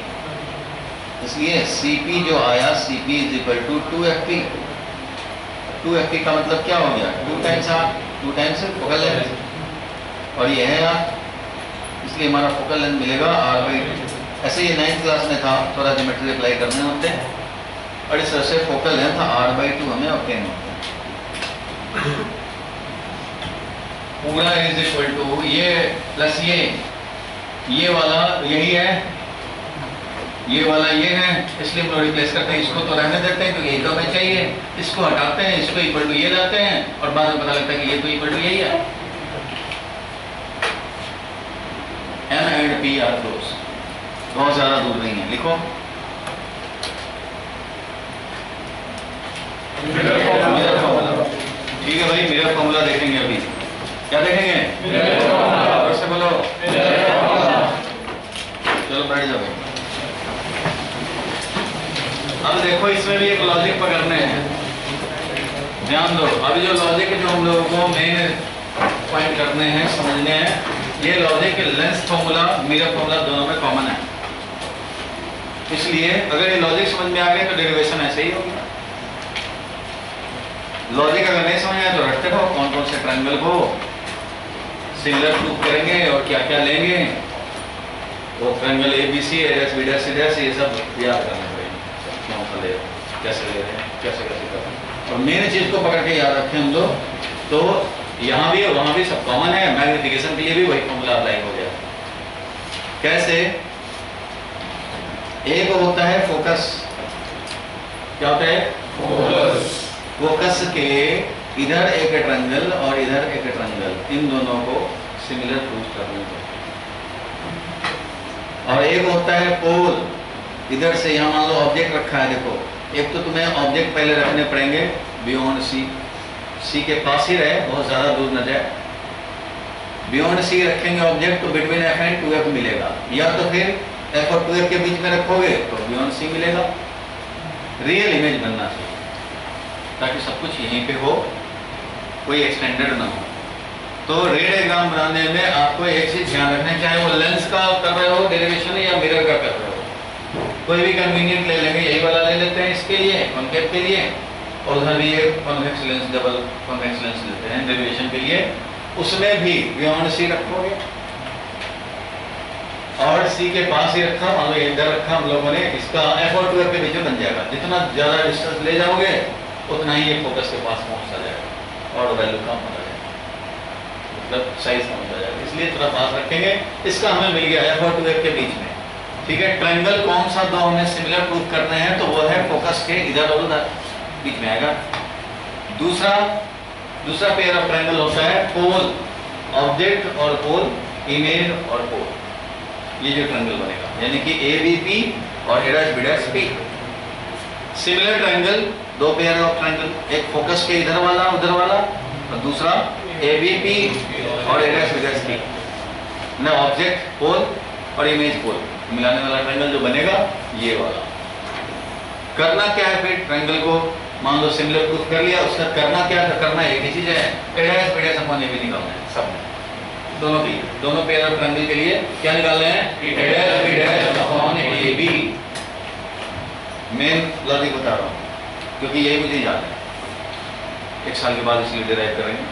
इसलिए CP जो आया, CP is equal to 2FP। 2FP का मतलब क्या हो गया? 2 times R, 2 times focal length, और ये है R, इसलिए हमारा फोकल लेंथ मिलेगा R/2। ऐसे ये 9th क्लास में था, थोड़ा ज्योमेट्री अप्लाई करने होते हैं, और इस तरह से फोकल लेंथ R/2 हमें ऑब्टेन होता है। पूरा इज इक्वल टू ये प्लस ये वाला यही है, ये वाला ये है, इसलिए हम लोग रिप्लेस करते हैं। इसको तो रहने देते हैं क्योंकि ये तो हमें चाहिए, इसको हटाते हैं, इसको इक्वल टू ये लाते हैं, और बाद में पता लगता है कि ये तो इक्वल टू यही है। M and P are close, बहुत ज्यादा दूर नहीं है। लिखो मिरर फॉर्मूला। ठीक है भाई, मिरर फॉर्मूला देखेंगे अभी। क्या देखेंगे? और से बोलो, चलो बैठ जाओ। अब देखो, इसमें भी एक लॉजिक पकड़ने हैं, ध्यान दो। अभी जो लॉजिक जो हम लोगों को मेन पॉइंट करने हैं, समझने हैं, ये logic lens formula, mirror formula दोनों में कॉमन है। इसलिए अगर ये लॉजिक समझ में आ गए तो डेरिवेशन ऐसे ही होगी। लॉजिक अगर नहीं समझ आए तो रटते रहो, कौन कौन से ट्रायंगल को सिंगुलर प्रूफ करेंगे और क्या क्या लेंगे, वो ट्रायंगल ABC, AS, BC, ये सब याद करना पड़ेगा। कैसे ले रहे हैं, कैसे कैसे कर रहे हैं। और मेन चीज को पकड़ के याद रखें हम लोग, तो यहाँ भी और वहाँ भी सब कॉमन है। मैग्नीफिकेशन के लिए भी वही फॉर्मूला अप्लाई हो गया। कैसे? एक होता है फोकस, क्या होता है? फोकस। फोकस के इधर एक ट्रायंगल और इधर एक ट्रायंगल, इन दोनों को सिमिलर प्रूव करने को। और एक होता है पोल, इधर से यहाँ मान लो ऑब्जेक्ट रखा है, देखो एक तो तुम्हें ऑब्जेक्ट पहले रखने पड़ेंगे बियॉन्ड सी के पास ही रहे, बहुत ज़्यादा दूर न जाए। बियॉन्ड सी रखेंगे ऑब्जेक्ट तो बिटवीन एफ एंड 2f मिलेगा, या तो फिर एफ और 2f के बीच में रखोगे तो बियॉन्ड सी मिलेगा। रियल इमेज बनना चाहिए ताकि सब कुछ यहीं पे हो, कोई एक्सटेंडेड ना हो। तो रे डायग्राम बनाने में आपको एक चीज ध्यान रखना है, चाहे वो लेंस का कर रहे हो डेरिवेशन या मिरर का कर रहे हो, कोई भी कन्वीनियंट ले लेंगे, यही वाला ले लेते हैं इसके लिए, कॉन्केव के लिए, और उधर भी एक convex lens, double convex lens लेते हैं डेरिवेशन के लिए। उसमें भी बियॉन्ड सी रखोगे और सी के पास ही रखा, मान लो इधर रखा हम लोगों ने, इसका एफ और 2f के बीच में बन जाएगा। जितना ज्यादा डिस्टेंस ले जाओगे उतना ही ये फोकस के पास पहुंचता जाएगा और वैल्यू कम होता जाएगा, मतलब साइज कम होता जाएगा, इसलिए थोड़ा पास रखेंगे। इसका हमें मिल गया एफ और 2f के बीच में, ठीक है। ट्रायंगल कौन सा दो हमें सिमिलर प्रूव करने हैं, तो वो है फोकस के इधर और उधर बीच में आएगा। दूसरा पेयर ऑफ ट्रायंगल होता है पोल, ऑब्जेक्ट और पोल, इमेज और पोल, ये जो ट्रायंगल बनेगा, यानी कि ABP और A', सिमिलर ट्रायंगल, दो पेयर ऑफ ट्रायंगल, एक फोकस के इधर वाला उधर वाला, और दूसरा ABP और A', ना ऑब्जेक्ट पोल और इमेज पोल मिलाने वाला ट्रायंगल जो बनेगा ये वाला। करना क्या है फिर? ट्रायंगल को मान लो सिमिलर प्रूफ कर लिया, उसका करना क्या था? करना एक ही चीज है, A' अपॉन AB निकालना है सब में, दोनों के लिए, दोनों पेयर ऑफ ट्रायंगल के लिए क्या निकालना है? A' upon AB। Main logic बता रहा हूँ क्योंकि यही मुझे याद है, एक साल के बाद इसलिए डिराइव करेंगे।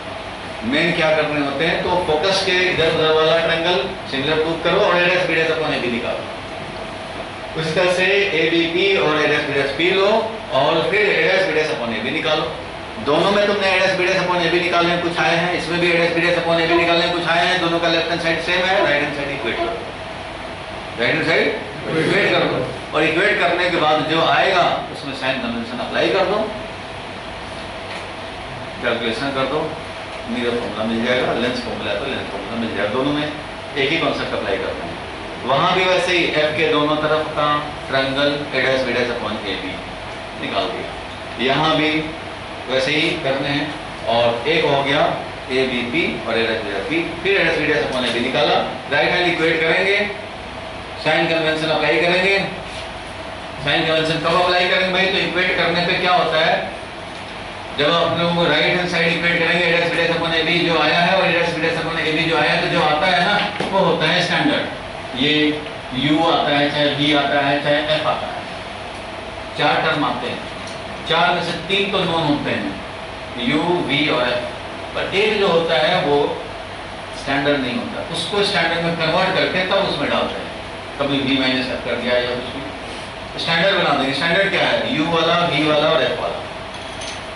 मेन क्या करने होते हैं, तो फोकस के इधर उधर वाला ट्रायंगल सिमिलर प्रूफ करो और A' अपॉन AB निकालो। उसी तरह से ABP और A', लो और फिर A' अपॉन AB निकालो। दोनों में तुमने A' अपॉन AB निकालने कुछ आए हैं, इसमें भी A' अपॉन AB निकालने कुछ आए हैं, दोनों का लेफ्ट हैंड साइड सेम है, राइट हैंड साइड इक्वेट करो, राइट हैंड साइड इक्वेट कर दो, और इक्वेट करने के बाद जो आएगा उसमें साइन कन्वेंशन अप्लाई कर दो, कैलकुलेशन कर दो, मिरर फॉर्मूला मिल जाएगा, लेंस फॉर्मूला तो लेंस फॉर्मूला मिल जाएगा, दोनों में एक ही कॉन्सेप्ट अप्लाई करते हैं। वहां भी वैसे ही F के दोनों तरफ का ट्रायंगल A' अपॉन AB निकाल दिया, यहाँ भी वैसे ही करने हैं। और एक हो गया ABP और A', फिर A' अपॉन AB निकाला, राइट हैंड इक्वेट करेंगे, साइन कन्वेंशन अप्लाई करेंगे। साइन कन्वेंशन कब अप्लाई करेंगे भाई? तो इक्वेट करने पे क्या होता है, जब आप लोगों को राइट हैंड साइड इक्वेट करेंगे, A' अपॉन AB जो आया है और A' अपॉन AB जो आया है, तो जो आता है ना वो होता है स्टैंडर्ड। ये U आता है, चाहे V आता है, चाहे F आता है, चार टर्म आते हैं, चार में से तीन तो नॉन होते हैं, U, V और F, पर एक जो होता है वो स्टैंडर्ड नहीं होता, उसको स्टैंडर्ड में कन्वर्ट करके तब उसमें डालते हैं, कभी V माइनस F कर दिया या कुछ भी स्टैंडर्ड बना देंगे। स्टैंडर्ड क्या है? U वाला, V वाला और F वाला।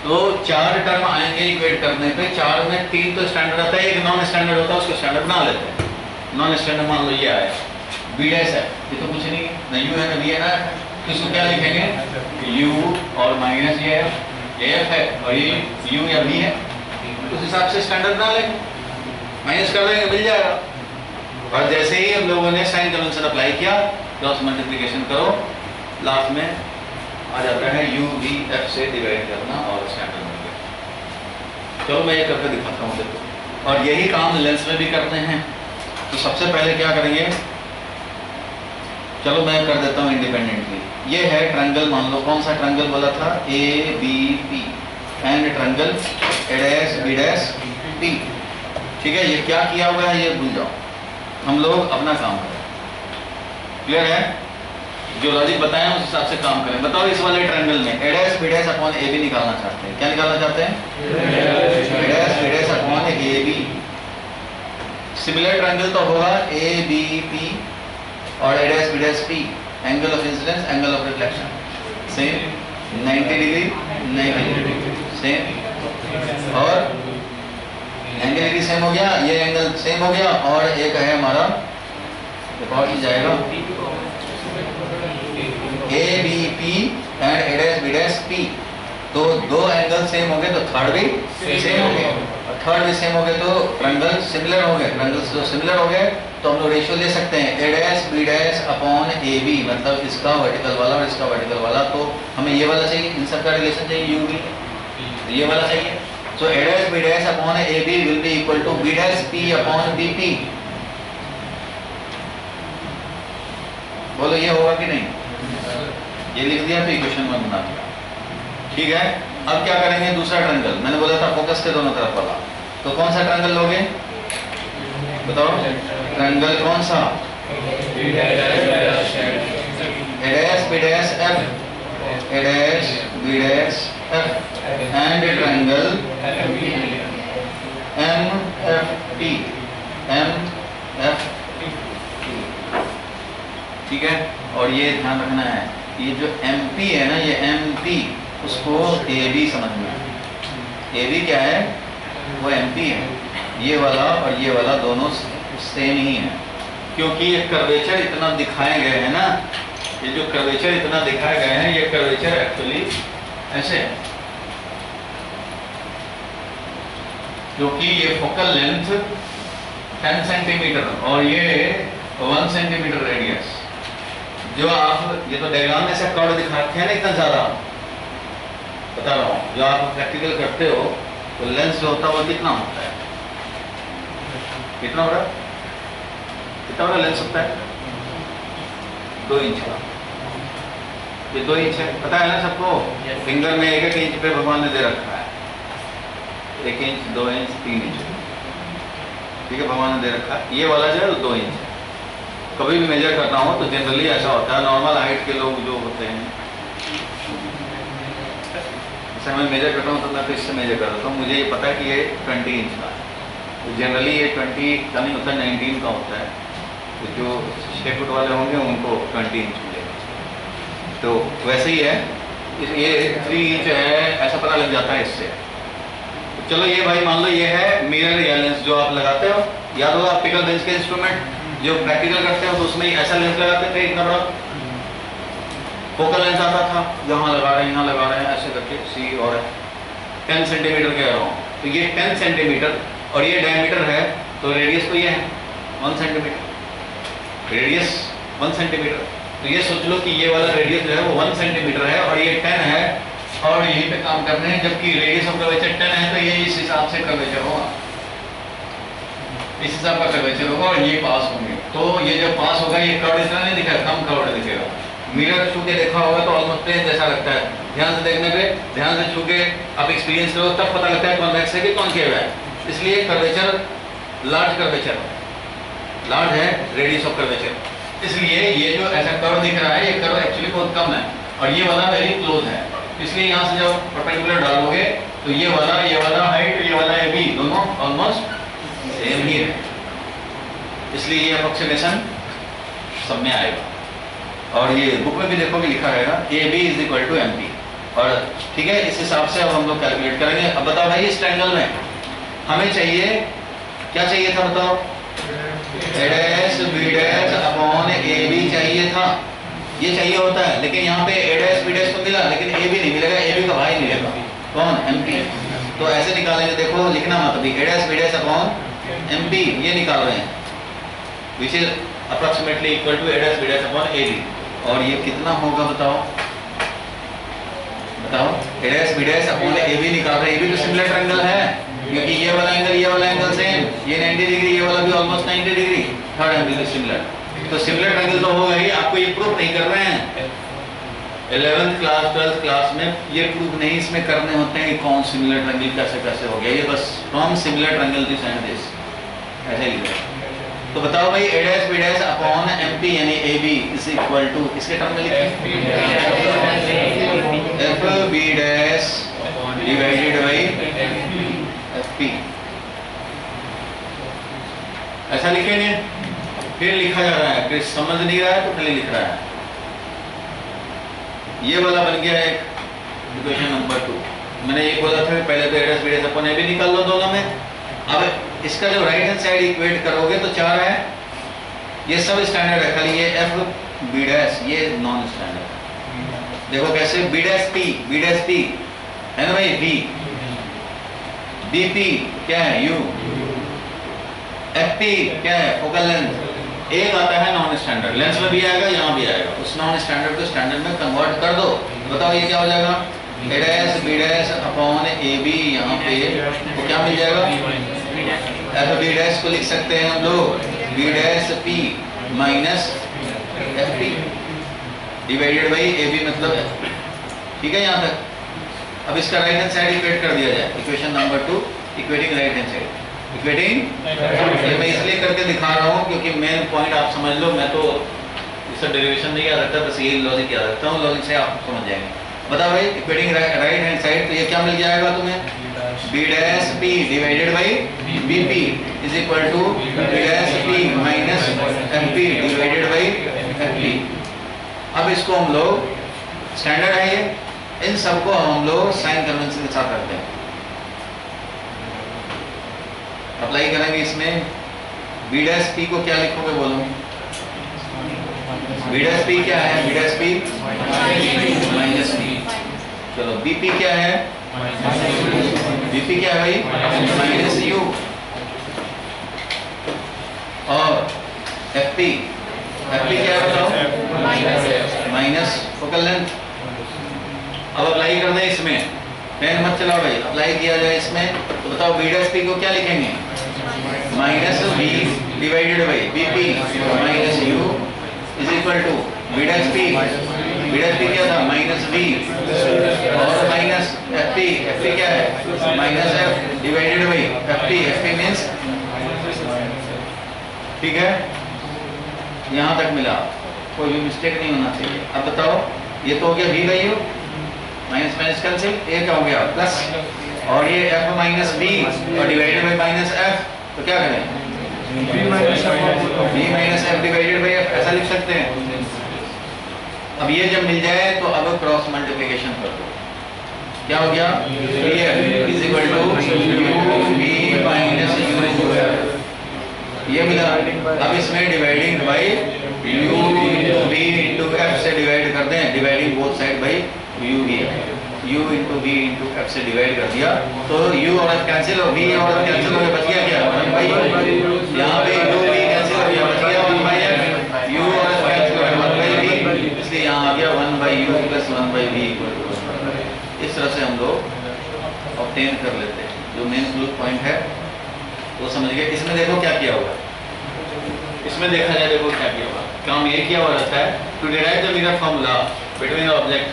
तो चार टर्म आएंगे इक्वेट करने पे, चार में तीन तो स्टैंडर्ड आता है, एक नॉन स्टैंडर्ड होता है, उसको स्टैंडर्ड बना लेते हैं। नॉन स्टैंडर्ड मान लो ये आया B' है, ये तो कुछ नहीं, ना U है ना V है ना, तो इसको क्या लिखेंगे? U और माइनस ये F है और ये U या V है, उस हिसाब से स्टैंडर्ड बना लेंगे, माइनस कर देंगे, मिल जाएगा। और जैसे ही हम लोगों ने साइन कन्वेंशन अप्लाई किया, क्रॉस मल्टीप्लिकेशन करो, लास्ट में आ जाता है U, V, F से डिवाइड करना और स्टैंडर्ड बन गया। चलो मैं ये करके दिखाता हूँ देखो, और यही काम लेंस में भी करते हैं। तो सबसे पहले क्या करेंगे, चलो मैं कर देता हूँ इंडिपेंडेंटली। ये है ट्रायंगल, मान लो कौन सा ट्रायंगल बोला था? ABP and triangle A', B', P। ठीक है, ये क्या किया हुआ है ये भूल जाओ, हम लोग अपना काम करें। क्लियर है? जो लॉजिक बताया उस हिसाब से काम करें। बताओ इस वाले ट्रायंगल में A', B' अपॉन AB निकालना चाहते हैं, क्या निकालना चाहते हैं? A', B' upon AB। Similar triangle तो होगा ABP और A', B', P, angle of incidence, angle of reflection same. 90 degree 90 degree same, और एंगल डिग्री सेम हो गया, ये एंगल सेम हो गया, और एक है हमारा एक और चीज आएगा A B P and A dash B dash P. तो दो एंगल सेम हो गए तो थर्ड भी सेम हो गए, और थर्ड भी सेम हो गए तो ट्रायंगल सिमिलर हो गए। ट्रायंगल जो सिमिलर हो गए तो हम लोग रेशियो ले सकते हैं A dash B dash upon A B, मतलब इसका वर्टिकल वाला और इसका वर्टिकल वाला। तो हमें ये वाला चाहिए, इन सब का रिलेशन चाहिए यू बी, तो ये वाला चाहिए। So A dash B dash upon A B will be equal to B dash P upon B P. बोलो ये होगा कि नहीं? ये लिख दिया तो इक्वेशन में बना दिया, ठीक है। अब क्या करेंगे, दूसरा ट्रायंगल मैंने बोला था फोकस के दोनों तरफ वाला, तो कौन सा ट्रायंगल लोगे बताओ? ट्रायंगल कौन सा? A dash B dash F, A dash B dash F and triangle M F T, M F T, ठीक है। और ये ध्यान रखना है, ये जो MP है ना, ये MP उसको AB समझना है। AB क्या है? वो MP है। ये वाला और ये वाला दोनों सेम ही है, क्योंकि ये कर्वेचर इतना दिखाए गए हैं ना, ये जो कर्वेचर इतना दिखाए गए हैं, ये कर्वेचर एक्चुअली ऐसे है, क्योंकि ये फोकल लेंथ 10 सेंटीमीटर और ये 1 सेंटीमीटर रेडियस। जो आप ये तो डायग्राम में से कर्व दिखा रखे हैं ना, इतना ज्यादा बता रहा हूँ, जो आप प्रैक्टिकल करते हो तो लेंस जो होता है वो कितना होता है, कितना बड़ा, कितना बड़ा लेंस होता है? 2 इंच का। ये 2 इंच है, पता है ना सबको? फिंगर में 1-1 इंच पे भगवान ने दे रखा है, 1 इंच 2 इंच 3 इंच, ठीक है, भगवान ने दे रखा है। ये वाला जो है 2 इंच है। कभी भी मेजर करना हो तो जनरली ऐसा होता है, नॉर्मल हाइट के लोग जो होते हैं, जैसे मैं मेजर कर रहा हूँ तो मैं तो इससे मेजर कर देता हूँ, मुझे ये पता है कि ये 20 इंच का है, तो जनरली ये 20 का नहीं होता, 19 का होता है। तो जो 6 फुट वाले होंगे उनको 20 इंच मिलेगा। तो वैसे ही है, ये 3 इंच है, ऐसा पता लग जाता है इससे। तो चलो ये भाई मान लो ये है मिरर या लेंस जो आप लगाते हो, याद होगा ऑप्टिकल बेंच के इंस्ट्रूमेंट जो प्रैक्टिकल करते हो तो उसमें ऐसा लेंस लगाते थे, इतना बड़ा फोकल लेंस आता था, यहाँ लगा रहे हैं यहाँ लगा रहे हैं ऐसे करके, सी और 10 सेंटीमीटर कह रहा हूँ, तो ये 10 सेंटीमीटर और ये डायमीटर है, तो रेडियस तो ये है 1 सेंटीमीटर, रेडियस 1 सेंटीमीटर। तो ये सोच लो कि ये वाला रेडियस जो है वो 1 सेंटीमीटर है और ये 10 है, और यहीं पे काम कर रहे हैं, जबकि रेडियस ऑफ कर्वेचर 10 है, तो ये इस हिसाब से कर्वेचर होगा, इस हिसाब का कर्वेचर होगा, और ये पास होंगे। तो ये जब पास होगा ये कर्व इतना नहीं दिखेगा, कम कर्व दिखेगा। मिरर छू के देखा होगा तो ऑलमोस्ट प्लेन जैसा लगता है, ध्यान से देखने पे, ध्यान से छू के आप एक्सपीरियंस करो तब पता लगता है कॉन्वेक्स है कि कॉनकेव है। इसलिए कर्वेचर लार्ज कर्वेचर लार्ज है, रेडियस ऑफ कर्वेचर। इसलिए ये जो ऐसा कर्व दिख रहा है ये कर्व एक्चुअली बहुत कम है, और ये वाला वेरी क्लोज है। इसलिए यहाँ से जब परपेंडिकुलर डालोगे तो ये वाला हाइट, ये वाला AB दोनों ऑलमोस्ट सेम ही है, इसलिए ये अप्रोक्सीमेशन सब में आएगा। और ये बुक में भी देखोगे लिखा रहेगा AB = MP, और ठीक है, इस हिसाब से अब हम लोग कैलकुलेट करेंगे। अब बताओ भाई इस ट्रायंगल में हमें चाहिए क्या चाहिए था बताओ? A dash B dash upon AB चाहिए था, ये चाहिए होता है, लेकिन यहाँ पे A डैश B डैश तो मिला लेकिन AB नहीं मिलेगा, AB का भाई मिलेगा कौन? MP। तो ऐसे निकालेंगे, देखो लिखना मत अभी, A dash B dash upon MP ये निकाल रहे हैं, which is approximately equal to A dash B dash upon AB। और ये कितना होगा बताओ? बताओ, A dash B dash upon AB निकाल रहे हैं, AB तो सिमिलर ट्रायंगल है, क्योंकि ये वाला एंगल सेम, ये 90 डिग्री, ये वाला भी almost 90 degree, third angle is similar. तो सिमिलर ट्रायंगल तो होगा ही, आपको ये प्रूफ नहीं कर रहे हैं। 11th क्लास 12th क्लास में ये प्रूफ नहीं इसमें करने होते हैं कि कौन सिमिलर ट्रायंगल कैसे कैसे हो गया, ये बस from similar triangle this and this ऐसे ही लिखा। तो बताओ भाई A dash B dash upon MP यानी AB इज इक्वल टू, इसके टर्म में लिखिए FB dash divided by FP, ऐसा लिखेंगे। फिर लिखा जा रहा है, फिर समझ नहीं रहा है तो पहले लिख रहा है, ये वाला बन गया एक इक्वेशन नंबर 2। मैंने ये बोला था कि पहले तो एडस बीडस अपन ए भी निकाल लो दोनों में। अब इसका जो राइट हैंड साइड इक्वेट करोगे तो 4 है, ये सब स्टैंडर्ड है, खाली ये एफ बी डैश ये नॉन स्टैंडर्ड है। देखो कैसे बी डैश पी है ना भाई, बी बी पी क्या है यू, एफ पी क्या है फोकल लेंथ। एक आता है नॉन स्टैंडर्ड, लेंस में भी आएगा यहाँ भी आएगा, उस नॉन स्टैंडर्ड को स्टैंडर्ड में कन्वर्ट कर दो। बताओ ये क्या हो जाएगा, A dash B dash upon A B, यहाँ पे तो क्या मिल जाएगा, एफ बी डैश को लिख सकते हैं हम लोग B dash P minus F P divided by A B मतलब F। ठीक है यहाँ तक। अब इसका राइट हैंड साइड इक्वेट कर दिया जाए, equation number 2 equating right hand side equating. ये मैं इसलिए करके दिखा रहा हूँ क्योंकि मेन पॉइंट आप समझ लो, मैं तो इसका डेरिवेशन नहीं याद रखता, बस यही लॉजिक याद रखता हूँ, लॉजिक से आप समझ जाएंगे। बताओ भाई इक्वेटिंग राइट हैंड साइड, तो ये क्या मिल जाएगा तुम्हें, B dash P divided by B P is equal to B dash P minus F P divided by F P. अब इसको हम लोग स्टैंडर्ड है ये, इन सबको हम लोग साइन कन्वेंशन के साथ करते हैं, अप्लाई करेंगे इसमें। बी डैश पी को क्या लिखोगे बोलो, बी डैश पी क्या है, B dash P minus P. चलो बी पी क्या है, बी पी क्या है भाई माइनस यू, और एफ पी क्या है बताओ माइनस फोकल लेंथ। अब अप्लाई कर दें इसमें, पेन मत चलाओ भाई, अप्लाई किया जाए इसमें। तो बताओ बी डैश पी को क्या लिखेंगे, minus B divided by B P minus u is equal to B dash P क्या था माइनस बी और माइनस एफ पी क्या है minus F divided by F P means. ठीक है, यहाँ तक मिला, कोई भी मिस्टेक नहीं होना चाहिए। अब बताओ ये तो हो गया v by U, minus minus cancel, ए क्या हो गया प्लस, और ये f माइनस बी और डिवाइडेड बाई माइनस एफ, तो क्या करें b minus F divided by F, ऐसा लिख सकते हैं। अब ये जब मिल जाए तो अब क्रॉस मल्टीप्लिकेशन कर दो, क्या हो गया bf is equal to b minus u, ये मिला। अब इसमें dividing by u into v into f से डिवाइड कर दें, dividing both side by u into v into f से डिवाइड कर दिया, तो u और f कैंसिल और v और f कैंसिल हो गया, बच गया क्या 1 बाई u। यहाँ पे u v कैंसिल हो गया, बच गया 1 बाई f, u और f कैंसिल हो गया 1 बाई v, इसलिए यहाँ आ गया 1 by u plus 1 by v equal to 1। इस तरह से हम लोग ऑब्टेन कर लेते हैं। जो मेन क्लू पॉइंट है वो समझ गए। इसमें देखो क्या किया हुआ है, इसमें देखा जाए देखो क्या किया हुआ, काम ये किया हुआ रहता है to derive the mirror formula between object.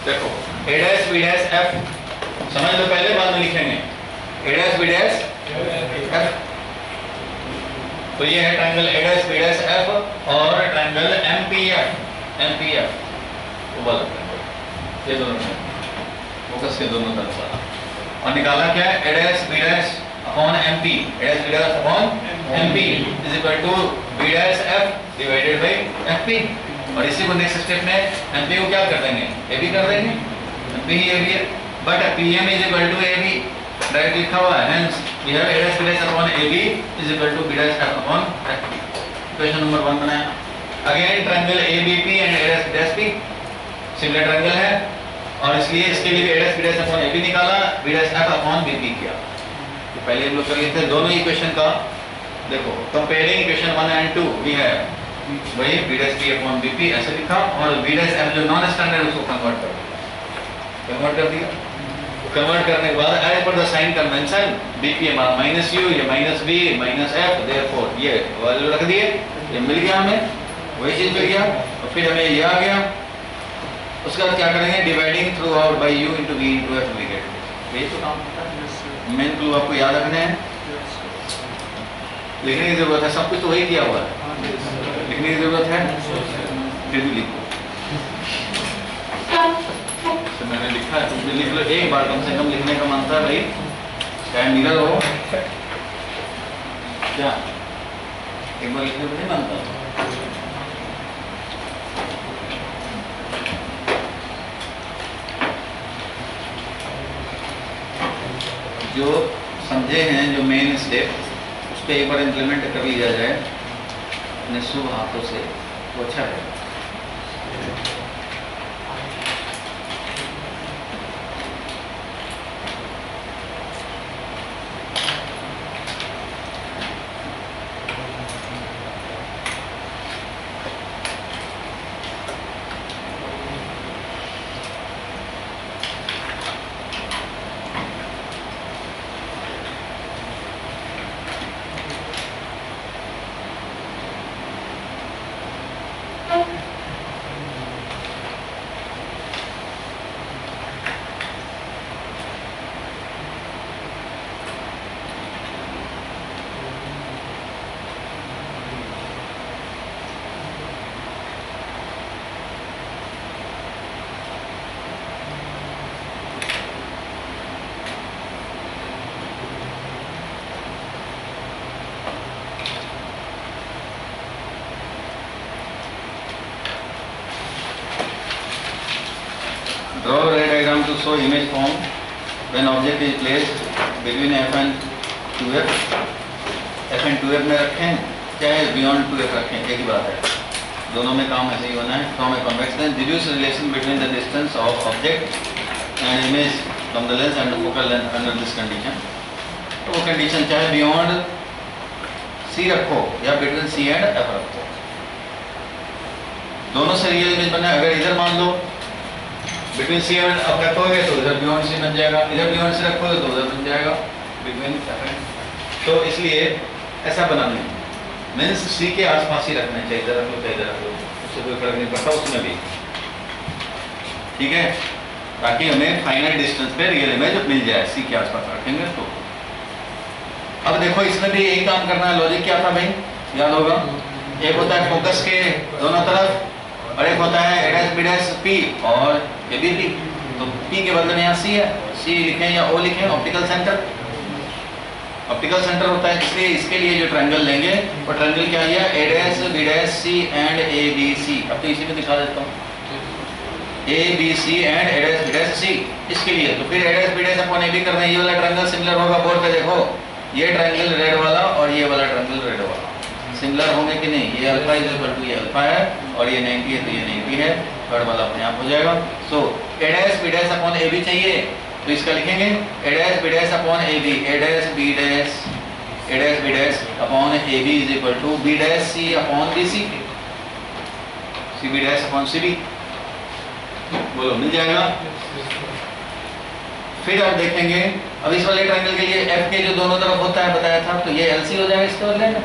देखो A dash B dash F समझ लो, पहले बाद में लिखेंगे A dash B dash F. तो ये है triangle A dash B dash F और ट्रायंगल एमपीएफ वो वाला ट्रायंगल, ये दोनों फोकस के दोनों तरफ। और निकाला क्या है, A dash B dash upon MP, A dash B dash upon MP is equal to B dash F divided by FP. और इसी को नेक्स्ट स्टेप में एमपी को क्या कर देंगे, ए बी कर देंगे, एमपी ही ए बी है, but PM is equal to A B direct लिखा हुआ है, hence we have A dash B dash upon A B is equal to B dash F upon FP. Equation number 1 बनाया। Again triangle ABP and A dash B dash P similar triangle है, और इसलिए इसके लिए भी A dash B dash upon A B निकाला, B dash F upon B P किया। तो पहले हम लोग कर लिए थे दोनों इक्वेशन का। देखो कंपेयरिंग इक्वेशन 1 एंड 2 वी है वही B dash P upon B P ऐसे लिखा, और बी डैश एफ जो नॉन स्टैंडर्ड उसको कन्वर्ट कर दिया। कन्वर्ट करने के बाद as per the sign convention B P हमारा माइनस यू, ये minus B minus F, therefore ये वैल्यू रख दिए, ये मिल गया हमें, वही चीज मिल गया। और फिर हमें ये आ गया, उसके बाद क्या करेंगे, dividing throughout by u into v into f we get, यही तो काम होता है। मेन क्लू आपको याद रखने हैं, लिखने की जरूरत है, सब कुछ तो वही किया हुआ है, लिखने की जरूरत है फिर भी लिखो। तो मैंने लिखा है, तुम भी लिख लो एक बार, कम से कम लिखने का मन था भाई, चाहे मिरर हो क्या, एक बार लिखने को नहीं मानता। जो समझे हैं, जो मेन स्टेप, उस पर एक बार इम्प्लीमेंट कर लिया जाए अपने शुभ हाथों से तो अच्छा है। Draw a ray diagram to show image form when object is placed between f and 2f. f and 2f में रखें चाहे beyond 2f रखें, एक ही बात है, दोनों में काम ऐसे ही होना है। From a convex lens, deduce relation between the distance of object and image from the lens and the focal length under this condition. तो वो condition चाहे beyond c रखो या between c and f रखो, दोनों से रियल इमेज बनना है। अगर इधर मान लो बिटवीन सी एंड अब रखोगे तो इधर बियॉन्ड सी बन जाएगा, इधर बियॉन्ड सी रखोगे तो उधर बन जाएगा बिटवीन। तो इसलिए ऐसा बनाना है, मीन्स सी के आसपास ही रखना चाहिए, इधर रख लो चाहे इधर रख लो, उससे कोई फर्क नहीं पड़ता उसमें भी, ठीक है, ताकि हमें फाइनल डिस्टेंस पे रियल इमेज मिल जाए सी के आसपास रखेंगे तो। अब देखो इसमें भी यही काम करना है। लॉजिक क्या था भाई, याद होगा, एक होता है फोकस के दोनों तरफ और एक होता है A dash B dash P और ए बी पी। तो पी के बदले में यहाँ सी है, सी लिखें या ओ लिखें, ऑप्टिकल सेंटर, ऑप्टिकल सेंटर होता है। इसलिए इसके लिए जो ट्रायंगल लेंगे वो ट्रायंगल क्या लिया, A dash B dash C and A B C. अब तो इसी में दिखा देता हूँ, A B C and A dash B dash C. इसके लिए तो फिर A dash B dash upon A B करना है, ये वाला ट्रायंगल सिमिलर होगा। बोर्ड पे देखो, ये ट्रायंगल रेड वाला और ये वाला ट्रायंगल रेड वाला सिमिलर होंगे कि नहीं, ये अल्फा इज इक्वल टू ये अल्फा है और ये 90 है तो ये 90 है, थर्ड वाला अपने आप हो जाएगा। So A dash B dash upon A B चाहिए तो इसका लिखेंगे A dash B dash upon A B, A dash B dash upon A B is equal to B dash C upon B C, C B dash upon C B, बोलो मिल जाएगा। फिर आप देखेंगे अब इस वाले ट्रायंगल के लिए एफ के जो दोनों तरफ होता है बताया था, तो ये एलसी हो जाएगा इसके बदले में,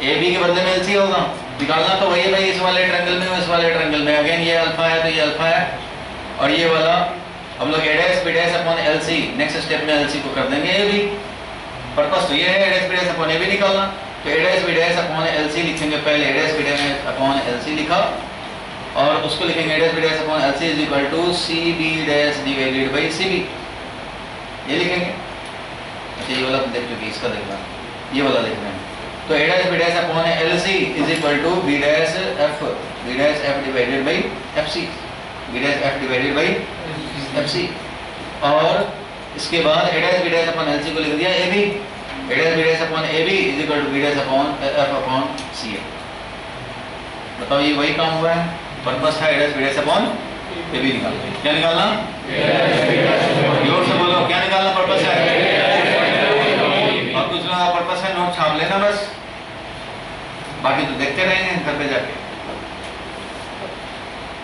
ए बी के बदले में एलसी होगा। निकालना तो वही है भाई, इस वाले ट्रायंगल में इस वाले ट्रायंगल में, अगेन ये अल्फा है तो ये अल्फा है और ये वाला हम लोग A dash B dash upon LC, next step में एलसी को कर देंगे ए बी। पर्पस तो ये है A dash B dash upon A B निकालना, तो A dash B dash upon LC लिखेंगे, पहले A dash B dash upon LC लिखा और उसको लिखेंगे A dash B dash upon LC is equal to C B dash divided by C B, ये लिखेंगे। अच्छा ये वाला देख चुके, इसका देखना, ये वाला देख रहे हैं, तो A dash B dash upon LC is equal to B dash F divided by F C, B dash F divided by F C. और इसके बाद A dash B dash upon LC को लिख दिया A B, A dash B dash upon A B is equal to B dash upon F upon C A. बताओ ये वही काम हुआ है, पर्पस है A dash B dash upon A B निकालना। क्या निकालना, जोर से बोलो, क्या निकालना पर्पस है, और कुछ ना पर्पस है, नोट छाप लेना बस, बाकी तो देखते रहेंगे घर पे जाके।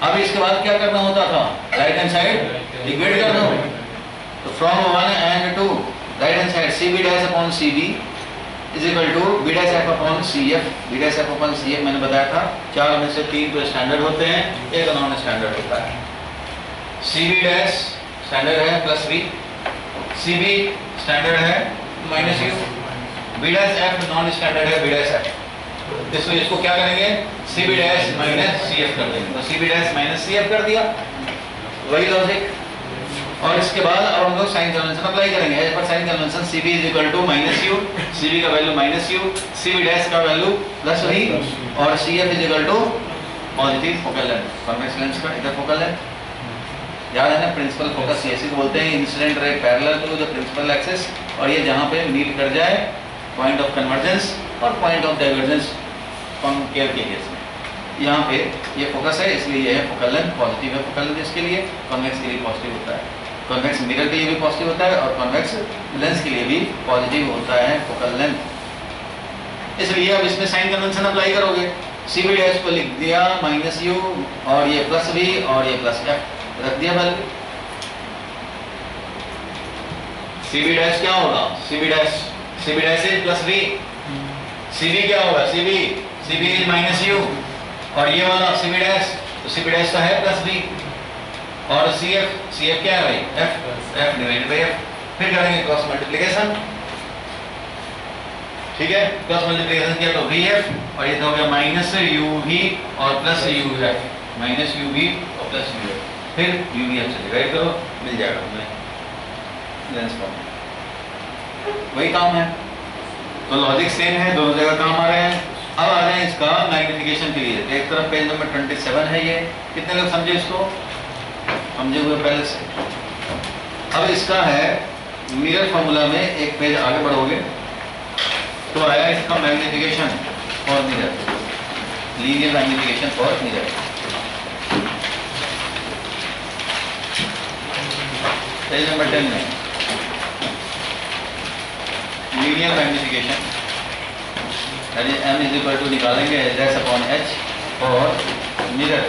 अब इसके बाद क्या करना होता था, राइट हैंड साइड इक्वेट कर दो, तो from 1 and 2 right hand side C B dash upon C B is equal to B dash F upon C F, B dash F upon C F मैंने बताया था 4 में से 3 तो स्टैंडर्ड होते हैं, एक नॉन स्टैंडर्ड होता है। सी बी डैश स्टैंडर्ड है plus B, C B standard है minus U, B dash F non standard है बी डैश एफ, इसलिए इसको क्या करेंगे C B dash minus C F कर देंगे, तो C B dash minus C F कर दिया, वही लॉजिक। और इसके बाद अब हम लोग साइन कन्वेंशन अप्लाई करेंगे, एज पर sign convention C B is equal to minus U, C B का value minus U, C B dash का वैल्यू प्लस वी और C F is equal to positive focal length, convex lens का इधर focal length, याद है ना, principal focus इसी को बोलते हैं, incident ray parallel to the principal axis, और ये जहाँ पे मीट कर जाए पॉइंट ऑफ कन्वर्जेंस और पॉइंट ऑफ डाइवर्जेंस कॉन्केव के केस में, यहाँ पे ये फोकस है, इसलिए ये है फोकल लेंथ, पॉजिटिव है फोकल लेंथ इसके लिए, कॉन्वेक्स के लिए पॉजिटिव होता है, कॉन्वेक्स मिरर के लिए भी पॉजिटिव होता है और कॉन्वेक्स लेंस के लिए भी पॉजिटिव होता है फोकल लेंथ। इसलिए अब इसमें साइन कन्वेंशन अप्लाई करोगे, सी बी डैश को लिख दिया माइनस यू और ये प्लस वी और ये प्लस एफ रख दिया वैल्यू। सी बी डैश क्या होगा, C B dash is plus v, C B क्या होगा, C B is minus u, और ये वाला सी बी डैश, तो सी बी डैश का है प्लस वी, और सी एफ क्या है भाई, एफ डिवाइडेड बाई एफ। फिर करेंगे क्रॉस मल्टीप्लिकेशन, ठीक है, क्रॉस मल्टीप्लिकेशन किया तो वी एफ, और ये तो हो गया माइनस यू वी और plus u f, minus u v और प्लस यू एफ, फिर यू वी एफ से डिवाइड करो, मिल जाएगा तुम्हें लेंस फॉर्म। वही काम है, तो लॉजिक सेम है, दोनों जगह काम आ रहे हैं। अब आ रहे हैं इसका मैग्निफिकेशन के लिए, एक तरफ पेज नंबर 27 है, ये कितने लोग समझे इसको, समझे हुए पहले से। अब इसका है मिरर फॉर्मूला में, एक पेज आगे बढ़ोगे तो आया इसका magnification for mirror, linear magnification for mirror. Page number 10 में linear magnification, m is equal to निकालेंगे एच अपॉन एच और मिरर,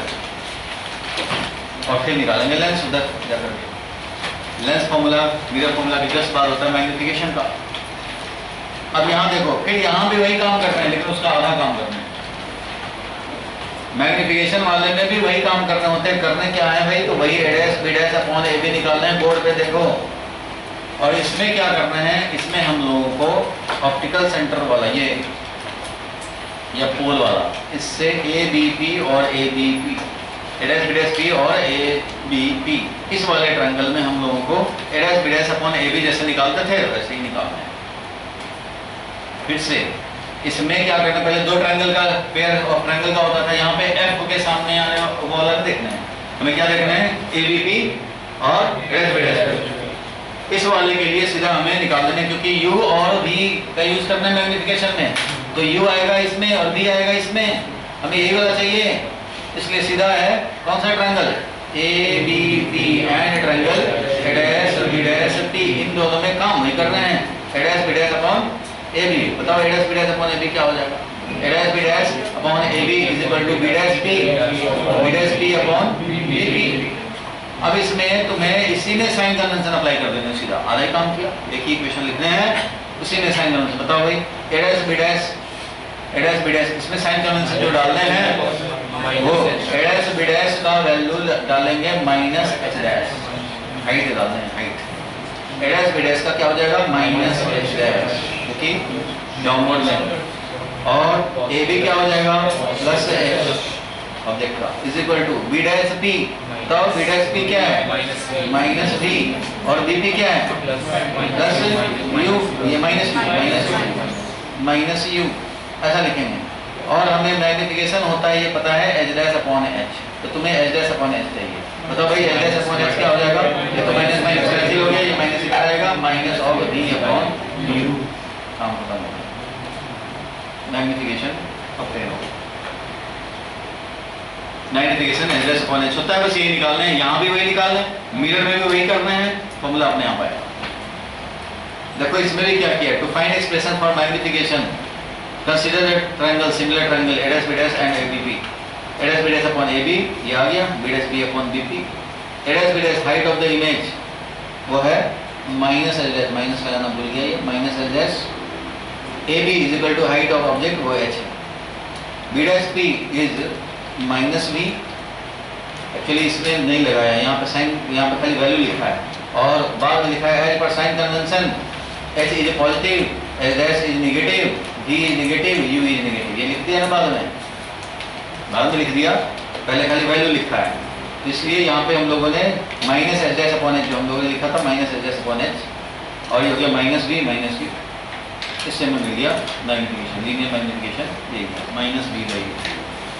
और फिर निकालेंगे लेंस उधर जाकर के। लेंस फॉर्मूला मिरर फॉर्मूला के जस्ट बाद होता है मैग्निफिकेशन का। अब यहाँ देखो, फिर यहाँ भी वही काम करना है, लेकिन उसका आधा काम करना है। मैग्निफिकेशन वाले में भी वही काम करने होते हैं, करने क्या है भाई, तो वही A dash B dash upon A B निकालना है, बोर्ड पे देखो। और इसमें क्या करना है, इसमें हम लोगों को ऑप्टिकल सेंटर वाला ये या पोल वाला, इससे ए बी पी और A B P, A dash B dash P और ए बी पी, इस वाले ट्रायंगल में हम लोगों को A dash B dash upon A B जैसे निकालते थे वैसे ही निकालना है। फिर से इसमें क्या करना, पहले दो ट्रायंगल का पेयर ऑफ ट्रायंगल का होता था, यहाँ पे एफ के सामने आने वाला देखना है, हमें क्या देखना है, ए बी पी और ए डैश बी डैश। इस वाले के लिए सीधा हमें निकाल देना है, क्योंकि u और v का यूज करना है मैग्निफिकेशन में, तो u आएगा इसमें और v आएगा इसमें, हमें यही वाला चाहिए, इसलिए सीधा है कौन सा triangle, A B P and triangle A dash B dash P, इन दोनों में काम नहीं करना है, A dash B dash upon A B. बताओ A dash B dash upon A B क्या हो जाएगा, A dash B dash upon A B is equal to B dash P, B dash P upon B P. अब इसमें तुम्हें इसी में sign convention apply कर देना, सीधा आधा ही काम किया, एक ही इक्वेशन लिखने हैं, उसी में साइन कन्वेंशन। बताओ भाई ए डैश बी डैश, इसमें साइन कन्वेंशन जो डालने हैं वो ए डैश बी डैश का वैल्यू डालेंगे माइनस एच डैश, हाइट डालते हैं, height A dash B dash का क्या हो जाएगा, माइनस एच डैश, क्योंकि डाउनवर्ड में, और ए बी क्या हो जाएगा, प्लस एच ऑब्जेक्ट का is equal to B dash P, तो बी डैश पी क्या है, माइनस वी, और बी पी क्या है, प्लस यू, ये माइनस यू, ऐसा लिखेंगे। और हमें मैग्निफिकेशन होता है ये पता है एच डैश अपॉन एच, तो तुम्हें एच डैश अपॉन एच चाहिए। बताओ भाई एच डैश अपॉन एच क्या हो जाएगा, ये तो माइनस माइनस कैंसिल हो गया, ये माइनस इधर आएगा, minus of v upon u, काम खत्म हो गया, मैग्निफिकेशन ऑब्टेन हो गया। Magnification h dash upon h होता है, बस ये निकालना है, यहाँ भी वही निकालना है, मिरर में भी वही करना है, फॉर्मूला अपने आप आएगा। देखो इसमें भी क्या किया, to find expression for magnification consider a triangle, similar triangle A dash B dash and A B P, A dash B dash upon A B ये आ गया, B dash B upon B P, A dash B dash height of the image वो है minus H dash, minus लगाना भूल गया ये, minus H dash, A B is equal to height of object वो एच है, B dash P is minus v, actually इसमें नहीं लगाया, यहाँ पे साइन, यहाँ पे खाली वैल्यू लिखा है, और बाद में लिखा है एज पर sign convention h is positive, h dash is negative, v is negative, u is negative, ये लिख दिया ना बाद में लिख दिया, पहले खाली वैल्यू लिखा है, इसलिए यहाँ पे हम लोगों ने minus H dash upon H जो हम लोगों ने लिखा था minus H dash upon h, और ये हो गया माइनस वी, इससे हमें मिल गया मैग्निफिकेशन, लीनियर मैग्निफिकेशन यही है, माइनस वी का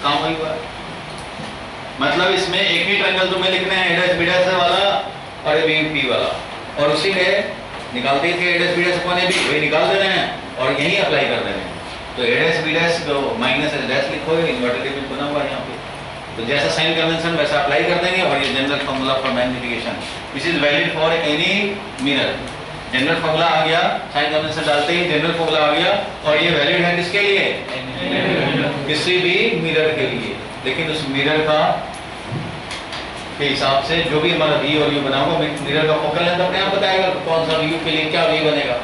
काम वही हुआ। मतलब इसमें एक ही ट्रायंगल तुम्हें लिखने हैं, एडस बीडस वाला और एबीपी वाला, और उसी में निकालते ही थे एडस बीडस अपॉन एबी, वही निकाल दे रहे हैं और यही अप्लाई कर दे रहे हैं। तो एडस बीडस को माइनस एडस लिखो, इन्वर्टेड लिमिट बना हुआ है यहाँ पे, तो जैसा साइन कन्वेंशन वैसा अप्लाई कर देंगे। और ये general formula for magnification, this is valid for any mirror. General formula आ गया, साइन कन्वेंशन डालते ही जनरल फॉर्मूला आ गया, और ये वैलिड है किसके लिए? किसी भी मिरर के लिए। लेकिन उस मिरर का के हिसाब से जो भी हमारा वी और यू बना होगा, मिरर का फोकल लेंथ अपने आप बताएगा कौन सा यू के लिए क्या वी बनेगा।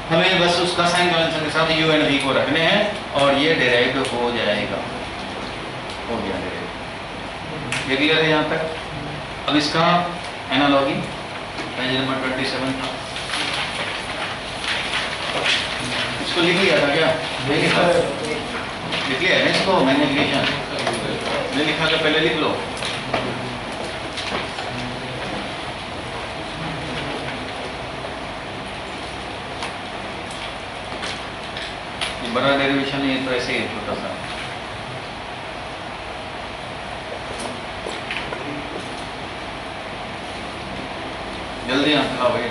हमें बस उसका साइन कन्वेंशन के साथ यू एंड वी को रखने हैं और ये डिराइव्ड हो जाएगा। हो गया डिराइव्ड। ये क्लियर है यहाँ तक? अब इसका एनालॉजी पेज नंबर 27 था, इसको लिख लिया था क्या? लिख लिया है ना इसको? मैग्निफिकेशन नहीं लिखा तो पहले लिख लो। बड़ा डेरिवेशन है तो ऐसे ही छोटा सा। जल्दी आप खाओ भाई,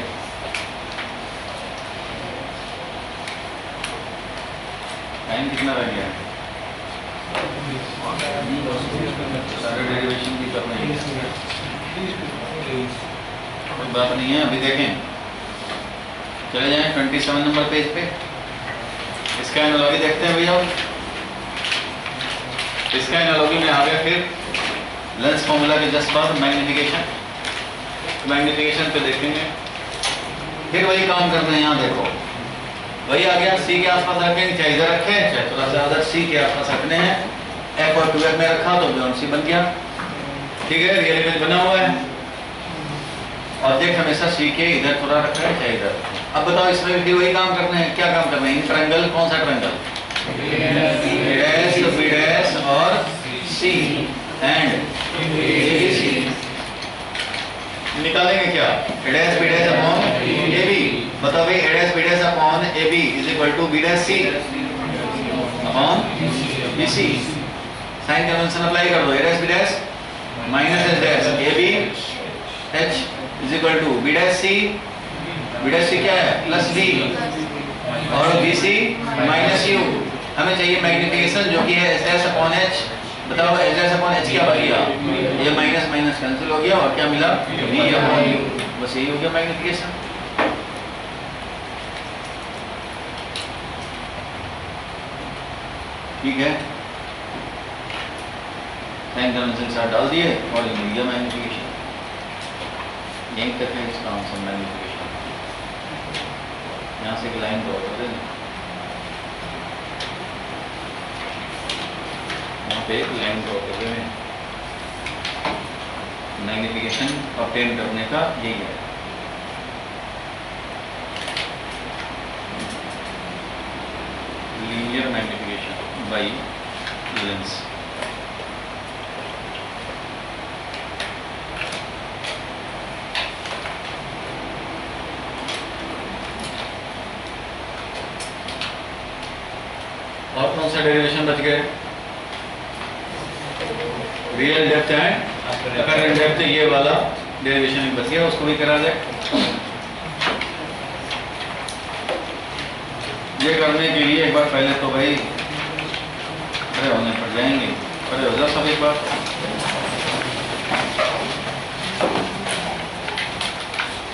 टाइम कितना रह गया? सारे डेरिवेशन भी करना है, कोई बात नहीं है। अभी देखें, चले जाएं 27 नंबर पेज पे, इसका एनालॉजी देखते हैं भैया। इसका एनालॉजी में आ गया फिर लेंस फॉर्मूला के जस्ट बाद मैग्निफिकेशन। मैग्निफिकेशन पे देखेंगे, फिर वही काम करते हैं। यहाँ देखो वही आ गया, सी के आसपास रखेंगे, चाहे इधर रखें चाहे थोड़ा सा उधर, सी के आसपास रखने हैं। एफ और 2f में रखा तो बियॉन्ड सी बन गया, ठीक है, रियल इमेज बना हुआ है। ऑब्जेक्ट हमेशा सी के इधर थोड़ा रखना है चाहे इधर। अब बताओ इसमें भी वही काम करना है, क्या काम करना है? इन ट्रायंगल, कौन सा ट्रायंगल? डैश, बी डैश और सी एंड एबीसी। निकालेंगे क्या? A dash B dash upon A B. बताओ भाई, A dash B dash upon A B is equal to B dash C upon B C. Sign convention apply कर दो, A dash B dash minus H dash A B H is equal to B dash C. B dash C क्या है? Plus D, और B C minus U. हमें चाहिए magnification जो कि है एच डैश अपॉन एच। बताओ एच डैश अपॉन एच क्या बन गया? ये माइनस माइनस कैंसिल हो गया और क्या मिला? V upon u. बस यही हो गया मैग्निफिकेशन। ठीक है, साइन कन्वेंशन के साथ डाल दिए और ये मिल गया मैग्निफिकेशन। यहीं तक है इसका आंसर, मैग्निफिकेशन। यहाँ से एक लाइन ड्रॉ कर देना, यहाँ पे एक लाइन ड्रॉ कर देना। मैग्निफिकेशन ऑब्टेन करने का यही है। Linear magnification by lens. और कौन सा डेरिवेशन बच गए? Real depth and apparent depth, ये वाला डेरिवेशन बच गया, उसको भी करा दे। ये करने के लिए एक बार पहले तो भाई खड़े होने पड़ जाएंगे। खड़े हो जाओ सब एक बार।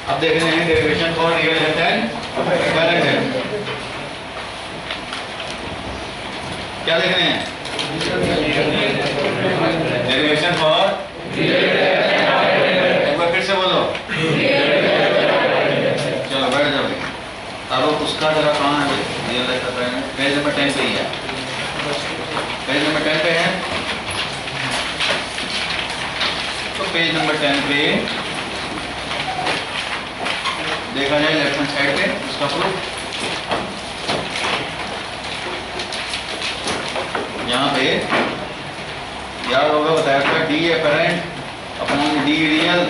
अब देख रहे हैं derivation for real depth and apparent depth. क्या देख रहे हैं? डेरिवेशन फॉर, एक बार फिर से बोलो। चलो बैठ जाओ। अब उसका जरा कहाँ है? पेज नंबर 10 पे ही है। पेज नंबर 10 पे है, तो पेज नंबर 10 पे देखा जाए लेफ्ट हैंड साइड पे उसका प्रूफ। यहाँ पे याद होगा, बताया था D apparent upon D real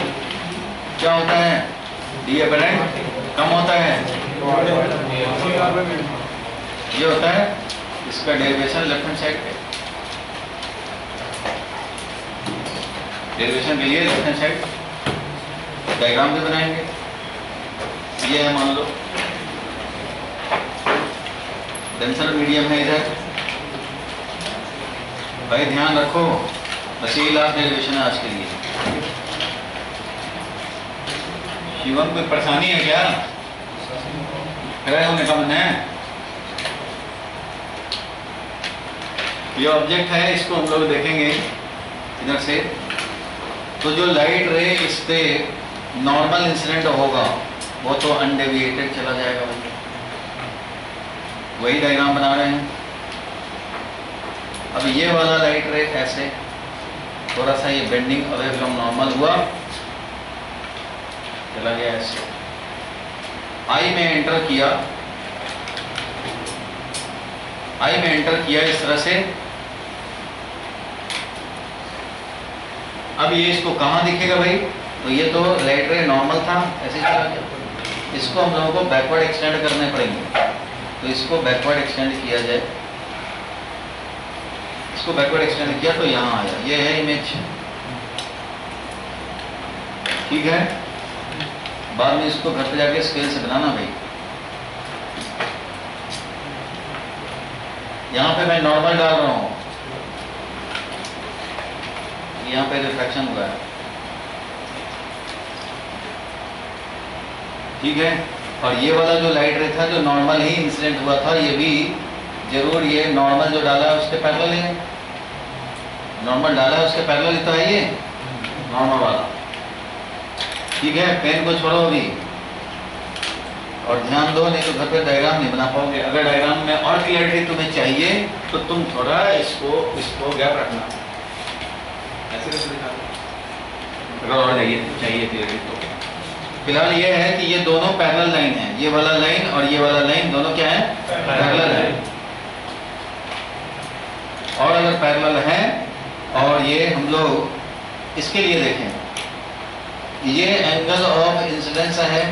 क्या होता है? डी अपरेंट कम होता है, ये होता है इसका डेरिवेशन लेफ्ट हैंड साइड पे। डेरिवेशन के लिए लेफ्ट हैंड साइड डायग्राम भी बनाएंगे। ये है मान लो डेंसर मीडियम है इधर। भाई ध्यान रखो, बस यही लास्ट डेरिवेशन है आज के लिए। शिवम कोई परेशानी है क्या? खड़े होने का मन है? ये ऑब्जेक्ट है, इसको हम लोग देखेंगे इधर से। तो जो लाइट रे इस पे नॉर्मल इंसिडेंट होगा वो तो अनडेविएटेड चला जाएगा। वही डायग्राम बना रहे हैं। अब ये वाला लाइट रे ऐसे थोड़ा सा ये बेंडिंग अवे फ्रॉम नॉर्मल हुआ, चला गया ऐसे, आई में एंटर किया, आई में एंटर किया इस तरह से। अब ये इसको कहाँ दिखेगा भाई? तो ये तो लाइट रे नॉर्मल था, ऐसे चला गया। इसको हम लोगों को बैकवर्ड एक्सटेंड करने पड़ेंगे। तो इसको बैकवर्ड एक्सटेंड किया जाए, इसको बैकवर्ड एक्सटेंड किया तो यहाँ आया। ये है इमेज, ठीक है। बाद में इसको घर पे जाके स्केल से बनाना भाई। यहाँ पे मैं नॉर्मल डाल रहा हूँ, यहाँ पे रिफ्रैक्शन हुआ है, ठीक है। और ये वाला जो लाइट रे था जो नॉर्मल ही इंसिडेंट हुआ था, ये भी जरूर ये नॉर्मल जो डाला है उसके पैरेलल है। नॉर्मल डाला है उसके पैरेलल ही तो है ये नॉर्मल वाला, ठीक है। पेन को छोड़ो अभी और ध्यान दो, नहीं तो घर पे डायग्राम नहीं बना पाओगे। अगर डायग्राम में और क्लियरिटी तुम्हें चाहिए तो तुम थोड़ा इसको गैप रखना, ऐसे कैसे दिखा दो अगर और चाहिए क्लियरिटी तो। फिलहाल ये है कि ये दोनों पैरेलल लाइन है, ये वाला लाइन और ये वाला लाइन दोनों क्या है? पैरेलल है। और अगर पैरेलल है और ये हम लोग इसके लिए देखें, ये एंगल ऑफ इंसिडेंस है।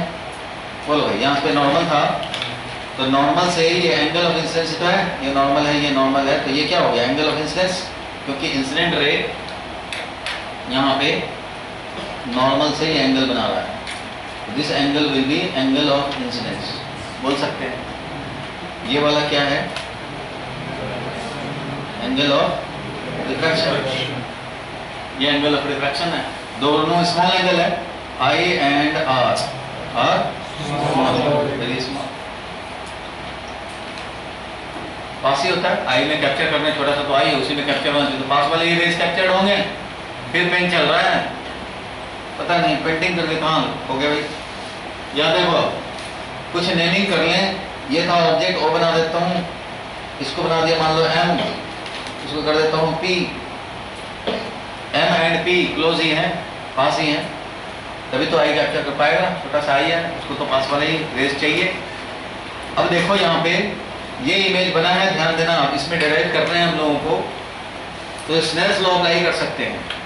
बोलो भाई, यहाँ पे नॉर्मल था तो नॉर्मल से ये एंगल ऑफ इंसिडेंस तो है, ये नॉर्मल है, ये नॉर्मल है, तो ये क्या हो गया? एंगल ऑफ इंसिडेंस, क्योंकि इंसिडेंट रे यहाँ पे नॉर्मल से ही एंगल बना रहा है। This angle will be angle of incidence बोल सकते हैं। ये वाला क्या है? एंगल ऑफ रिफ्रैक्शन, ये एंगल ऑफ रिफ्रैक्शन है। दोनों स्मॉल एंगल है, I and R small, very small. पास ही होता है, आई में कैप्चर करने छोटा सा तो आई, उसी में कैप्चर होना चाहिए, तो पास वाले ये रेज कैप्चर्ड होंगे। फिर पेन चल रहा है, पता नहीं पेंटिंग करके कहाँ हो गया भाई। यहाँ देखो, कुछ नेमिंग कर लें। ये था ऑब्जेक्ट, ओ बना देता हूँ, इसको बना दिया मान लो एम, इसको कर देता हूँ P. M and P close ही हैं, पास ही हैं, तभी तो आई कैप्चर कर पाएगा। छोटा सा आई है, उसको तो पास वाला ही रेज चाहिए। अब देखो यहाँ पे ये इमेज बना है, ध्यान देना, इसमें डिराइव कर रहे हैं हम लोगों को, तो स्नेल्स लॉ अप्लाई कर सकते हैं।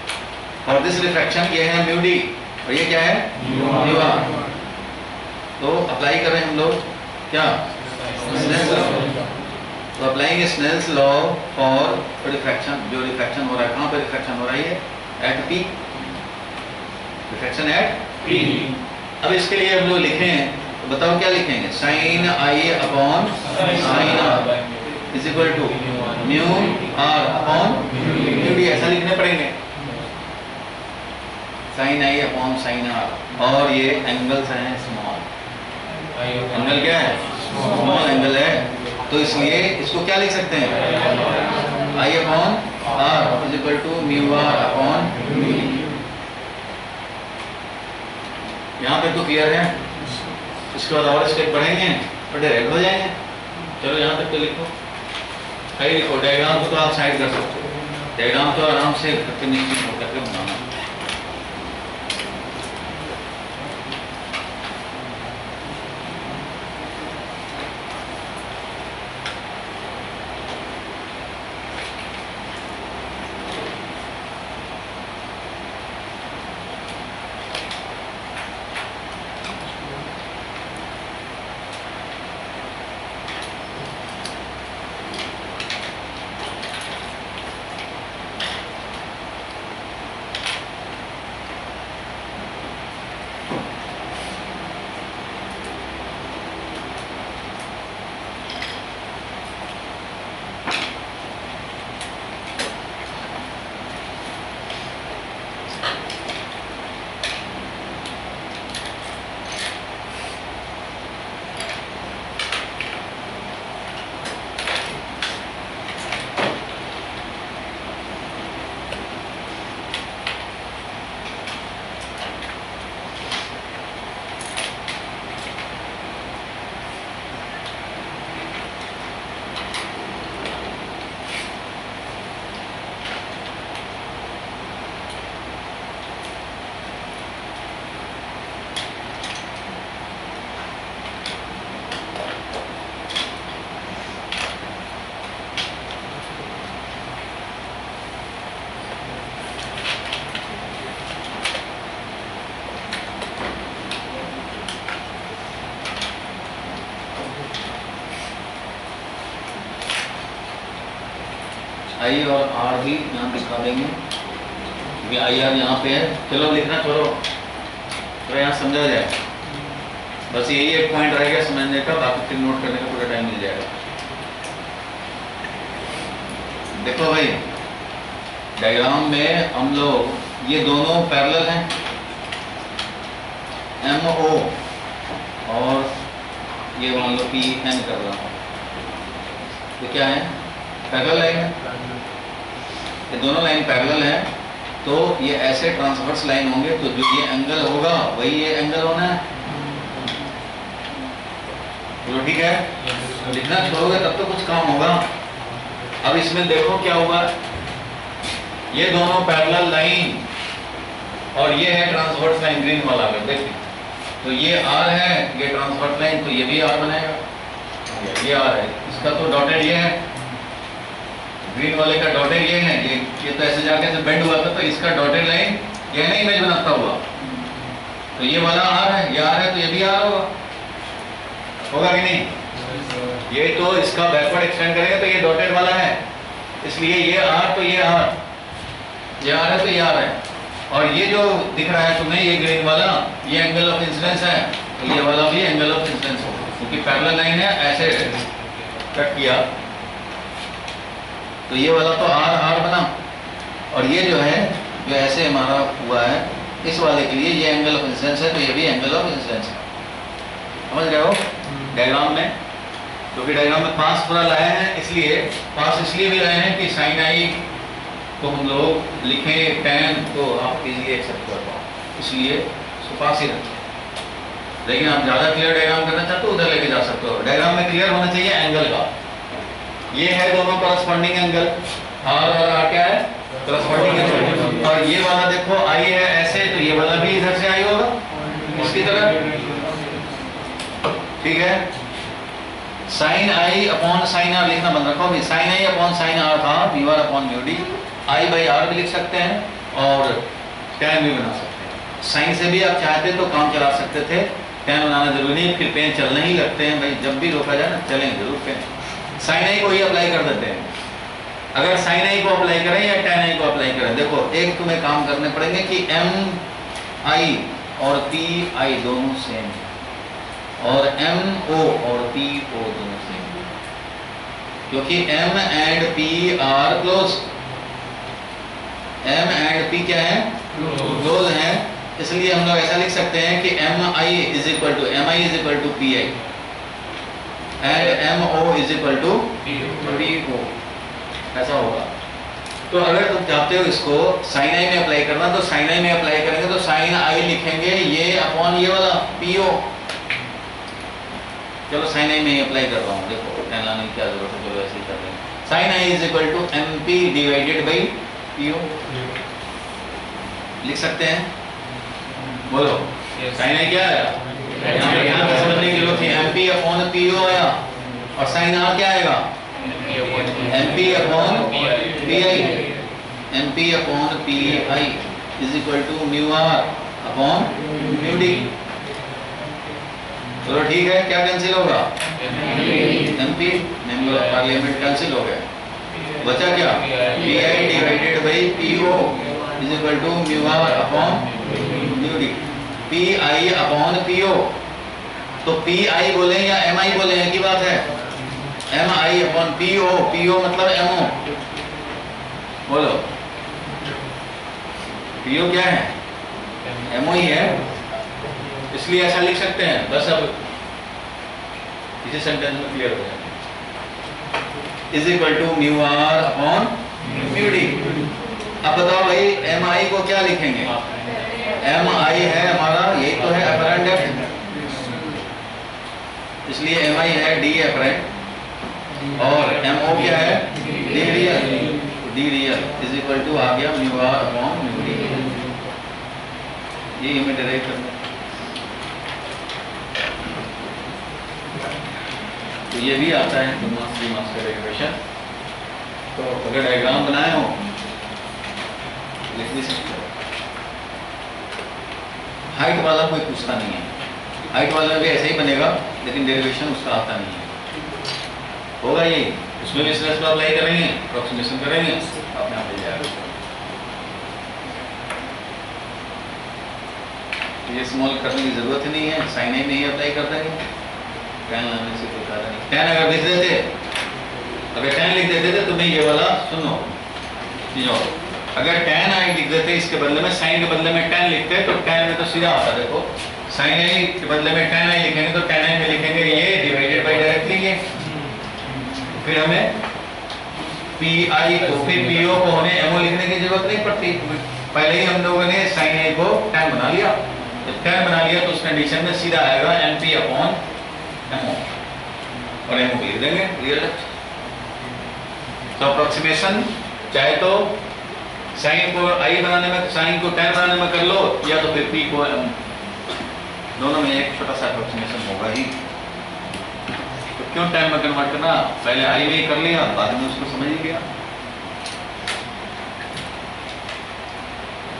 और दिस रिफ्रैक्शन ये है म्यू डी और ये क्या है? Mu R. तो अप्लाई करें हम लोग क्या? Snell's law. तो applying Snell's law for refraction. जो रिफ्रैक्शन हो रहा है, कहाँ पे रिफ्रैक्शन हो रहा है? ये at P, refraction at P. अब इसके लिए हम लोग लिखें, तो बताओ क्या लिखेंगे? Sine I upon sine r is equal to mu are upon mu d, ऐसा लिखने पड़ेंगे। साइन आई अपॉन साइन आर, और ये एंगल्स हैं स्मॉल। एंगल क्या है? स्मॉल एंगल है, तो इसलिए इसको क्या लिख सकते हैं? I upon R is equal to mu are upon mu D. यहाँ पे तो क्लियर है। इसके बाद और स्टेप बढ़ेंगे और डायरेक्ट हो जाएंगे। चलो यहाँ तक तो लिखो, कहीं लिखो। डायग्राम को तो आप साइड कर सकते हो, डायग्राम तो आराम से करके निश्चित होकर के बनाना। आई और आर भी यहाँ दिखा देंगे क्योंकि आई आर यहाँ पे है। चलो लिखना छोड़ो, तो यहाँ समझा जाए। बस यही एक पॉइंट रह गया समझने का, बाकी फिर नोट करने का पूरा टाइम मिल जाएगा। देखो भाई डायग्राम में हम लोग ये दोनों पैरेलल हैं, MO और ये मान लो PN कर रहा हूँ, ये क्या है? पैरेलल लाइन है। ये दोनों लाइन पैरेलल है, तो ये ऐसे ट्रांसवर्स लाइन होंगे, तो जो ये एंगल होगा वही ये एंगल होना है। चलो ठीक है, तो लिखना छोड़ोगे तब तो कुछ काम होगा। अब इसमें देखो क्या होगा, ये दोनों पैरेलल लाइन और ये है ट्रांसवर्स लाइन ग्रीन वाला। अगर देखिए तो ये R है, ये ट्रांसवर्स लाइन, तो ये भी R बनेगा, ये R है। इसका तो डॉटेड ये है, ग्रीन वाले का डॉटेड ये है, ये तो ऐसे जाके ऐसे बेंड हुआ था, तो इसका डॉटेड लाइन ये है ना इमेज बनाता हुआ, तो ये वाला R है, ये R है, तो ये भी R होगा कि नहीं? ये तो इसका बैकवर्ड एक्सटेंड करेंगे तो ये डॉटेड वाला है, इसलिए ये R तो ये R, ये R है तो ये R है। और ये जो दिख रहा है तुम्हें ये ग्रीन वाला, ये एंगल ऑफ इंसिडेंस है, तो ये वाला भी एंगल ऑफ इंसिडेंस होगा, क्योंकि पैरेलल लाइन है, ऐसे कट किया तो ये वाला तो R बना, और ये जो है जो ऐसे हमारा हुआ है इस वाले के लिए ये एंगल ऑफ इंसिडेंस है, तो ये भी एंगल ऑफ इंसिडेंस है। समझ रहे हो डायग्राम में? क्योंकि डायग्राम में पास पूरा लाए हैं, इसलिए पास इसलिए भी लाए हैं कि साइन आई तो हम लोग लिखें tan तो आप इजीली एक्सेप्ट कर पाओ, इसलिए उसको पास ही रखें। लेकिन आप ज़्यादा क्लियर डायग्राम करना चाहते हो उधर लेके जा सकते हो। डायग्राम में क्लियर होना चाहिए एंगल का। ये है दोनों करस्पॉन्डिंग एंगल, R और R क्या है? Corresponding angle. और ये वाला देखो I है ऐसे, तो ये वाला भी इधर से I होगा इसकी तरह, ठीक है। साइन आई अपॉन साइन आर लिखना बंद रखो अभी। साइन आई अपॉन साइन आर था V R upon mu D, I by R भी लिख सकते हैं और टैन भी बना सकते हैं। साइन से भी आप चाहते तो काम चला सकते थे, टैन बनाना जरूरी नहीं, फिर पेन चलने ही लगते हैं भाई, जब भी रोका जाए ना चलेंगे जरूर पेन। साइन आई को ही अप्लाई कर देते हैं। अगर साइन आई को अप्लाई करें या टैन आई को अप्लाई करें, देखो एक तुम्हें काम करने पड़ेंगे कि एम आई और पी आई दोनों सेम है और एम ओ और पी ओ दोनों सेम, क्योंकि M and P are close. M and P क्या है? क्लोज है, इसलिए हम लोग ऐसा लिख सकते हैं कि M I is equal to P I and M O is equal to P O, ऐसा होगा। तो अगर तुम चाहते हो इसको साइन आई में अप्लाई करना, तो साइन आई में अप्लाई करेंगे तो साइन आई लिखेंगे ये अपॉन ये वाला पी ओ। चलो साइन आई में अप्लाई कर रहा हूँ, देखो टैन लाने की क्या जरूरत है, चलो ऐसे ही कर रहे हैं। Sine i is equal to M P divided by P O लिख सकते हैं। बोलो साइन आई क्या आया? यहाँ पे ध्यान से समझने की जरूरत है, M P upon P O आया, और साइन आर क्या आएगा? M P upon P I, M P upon P I is equal to mu are upon mu d. चलो ठीक है, क्या कैंसिल होगा? MP member of parliament cancel हो गया, बचा क्या? P I divided by P O is equal to mu are upon mu d. P I upon P O, तो पी आई बोले या एम आई बोले एक ही बात है। एम आई अपॉन पी ओ मतलब एम ओ। बोलो पी ओ क्या है? एम ओ ही है, इसलिए ऐसा लिख सकते हैं। बस अब इसी सेंटेंस में क्लियर हो जाए, is equal to mu are upon mu d. अब बताओ भाई एम आई को क्या लिखेंगे? एम आई है हमारा, यही तो है अपरेंट डेप्थ, इसलिए एम आई है डी अपरेंट, और एम ओ क्या है? D real. D real is equal to आ गया mu are upon mu D. ये हमें डिराइव करना, तो ये भी आता है 2 मार्क्स 3 मार्क्स का डेरिवेशन। तो अगर डायग्राम बनाए हो लिख भी सकते हो। हाइट वाला कोई पूछता नहीं है, हाइट वाला भी ऐसे ही बनेगा, लेकिन डेरिवेशन उसका आता नहीं है। होगा ये उसमें भी स्लेस लॉ अप्लाई करेंगे, अप्रोक्सीमेशन करेंगे, अपने आप मिल जाएगा। ये स्मॉल करने की जरूरत ही नहीं है, साइन ही नहीं अप्लाई कर देंगे, टेन लाने से कोई फायदा नहीं। टेन अगर लिख देते, अगर टेन लिख देते थे तो मैं ये वाला सुनो, अगर टेन आई लिख देते इसके बदले में, साइन के बदले में टेन लिखते तो टेन में तो सीधा आता, देखो साइन आई के बदले में टेन आई लिखेंगे तो टेन आई में लिखेंगे ये डिवाइडेड बाई डायरेक्टली ये, फिर हमें पी आई को फिर पीओ को हमें एमओ लिखने की जरूरत नहीं पड़ती, पहले ही हम लोगों ने साइन आई को टेन बना लिया, जब टेन बना लिया तो उस कंडीशन में सीधा आएगा एम पी अपॉन एमओ, और एमओ लिख देंगे रियल। तो अप्रोक्सीमेशन चाहे तो साइन को आई बनाने में, साइन को टेन बनाने में कर लो, या तो फिर पी को एम, दोनों में एक छोटा सा अप्रोक्सीमेशन होगा ही। तो क्यों टाइम में कन्वर्ट करना, पहले आई वे कर लिया, बाद में उसको समझ ही लिया,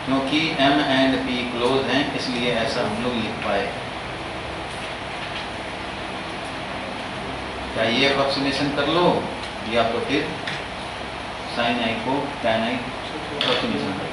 क्योंकि एम एंड पी क्लोज हैं इसलिए ऐसा हम लोग लिख पाए। क्या ये अप्रोक्सीमेशन कर लो, या तो फिर साइन आई को टेन आई अप्रोक्सीमेशन कर लो।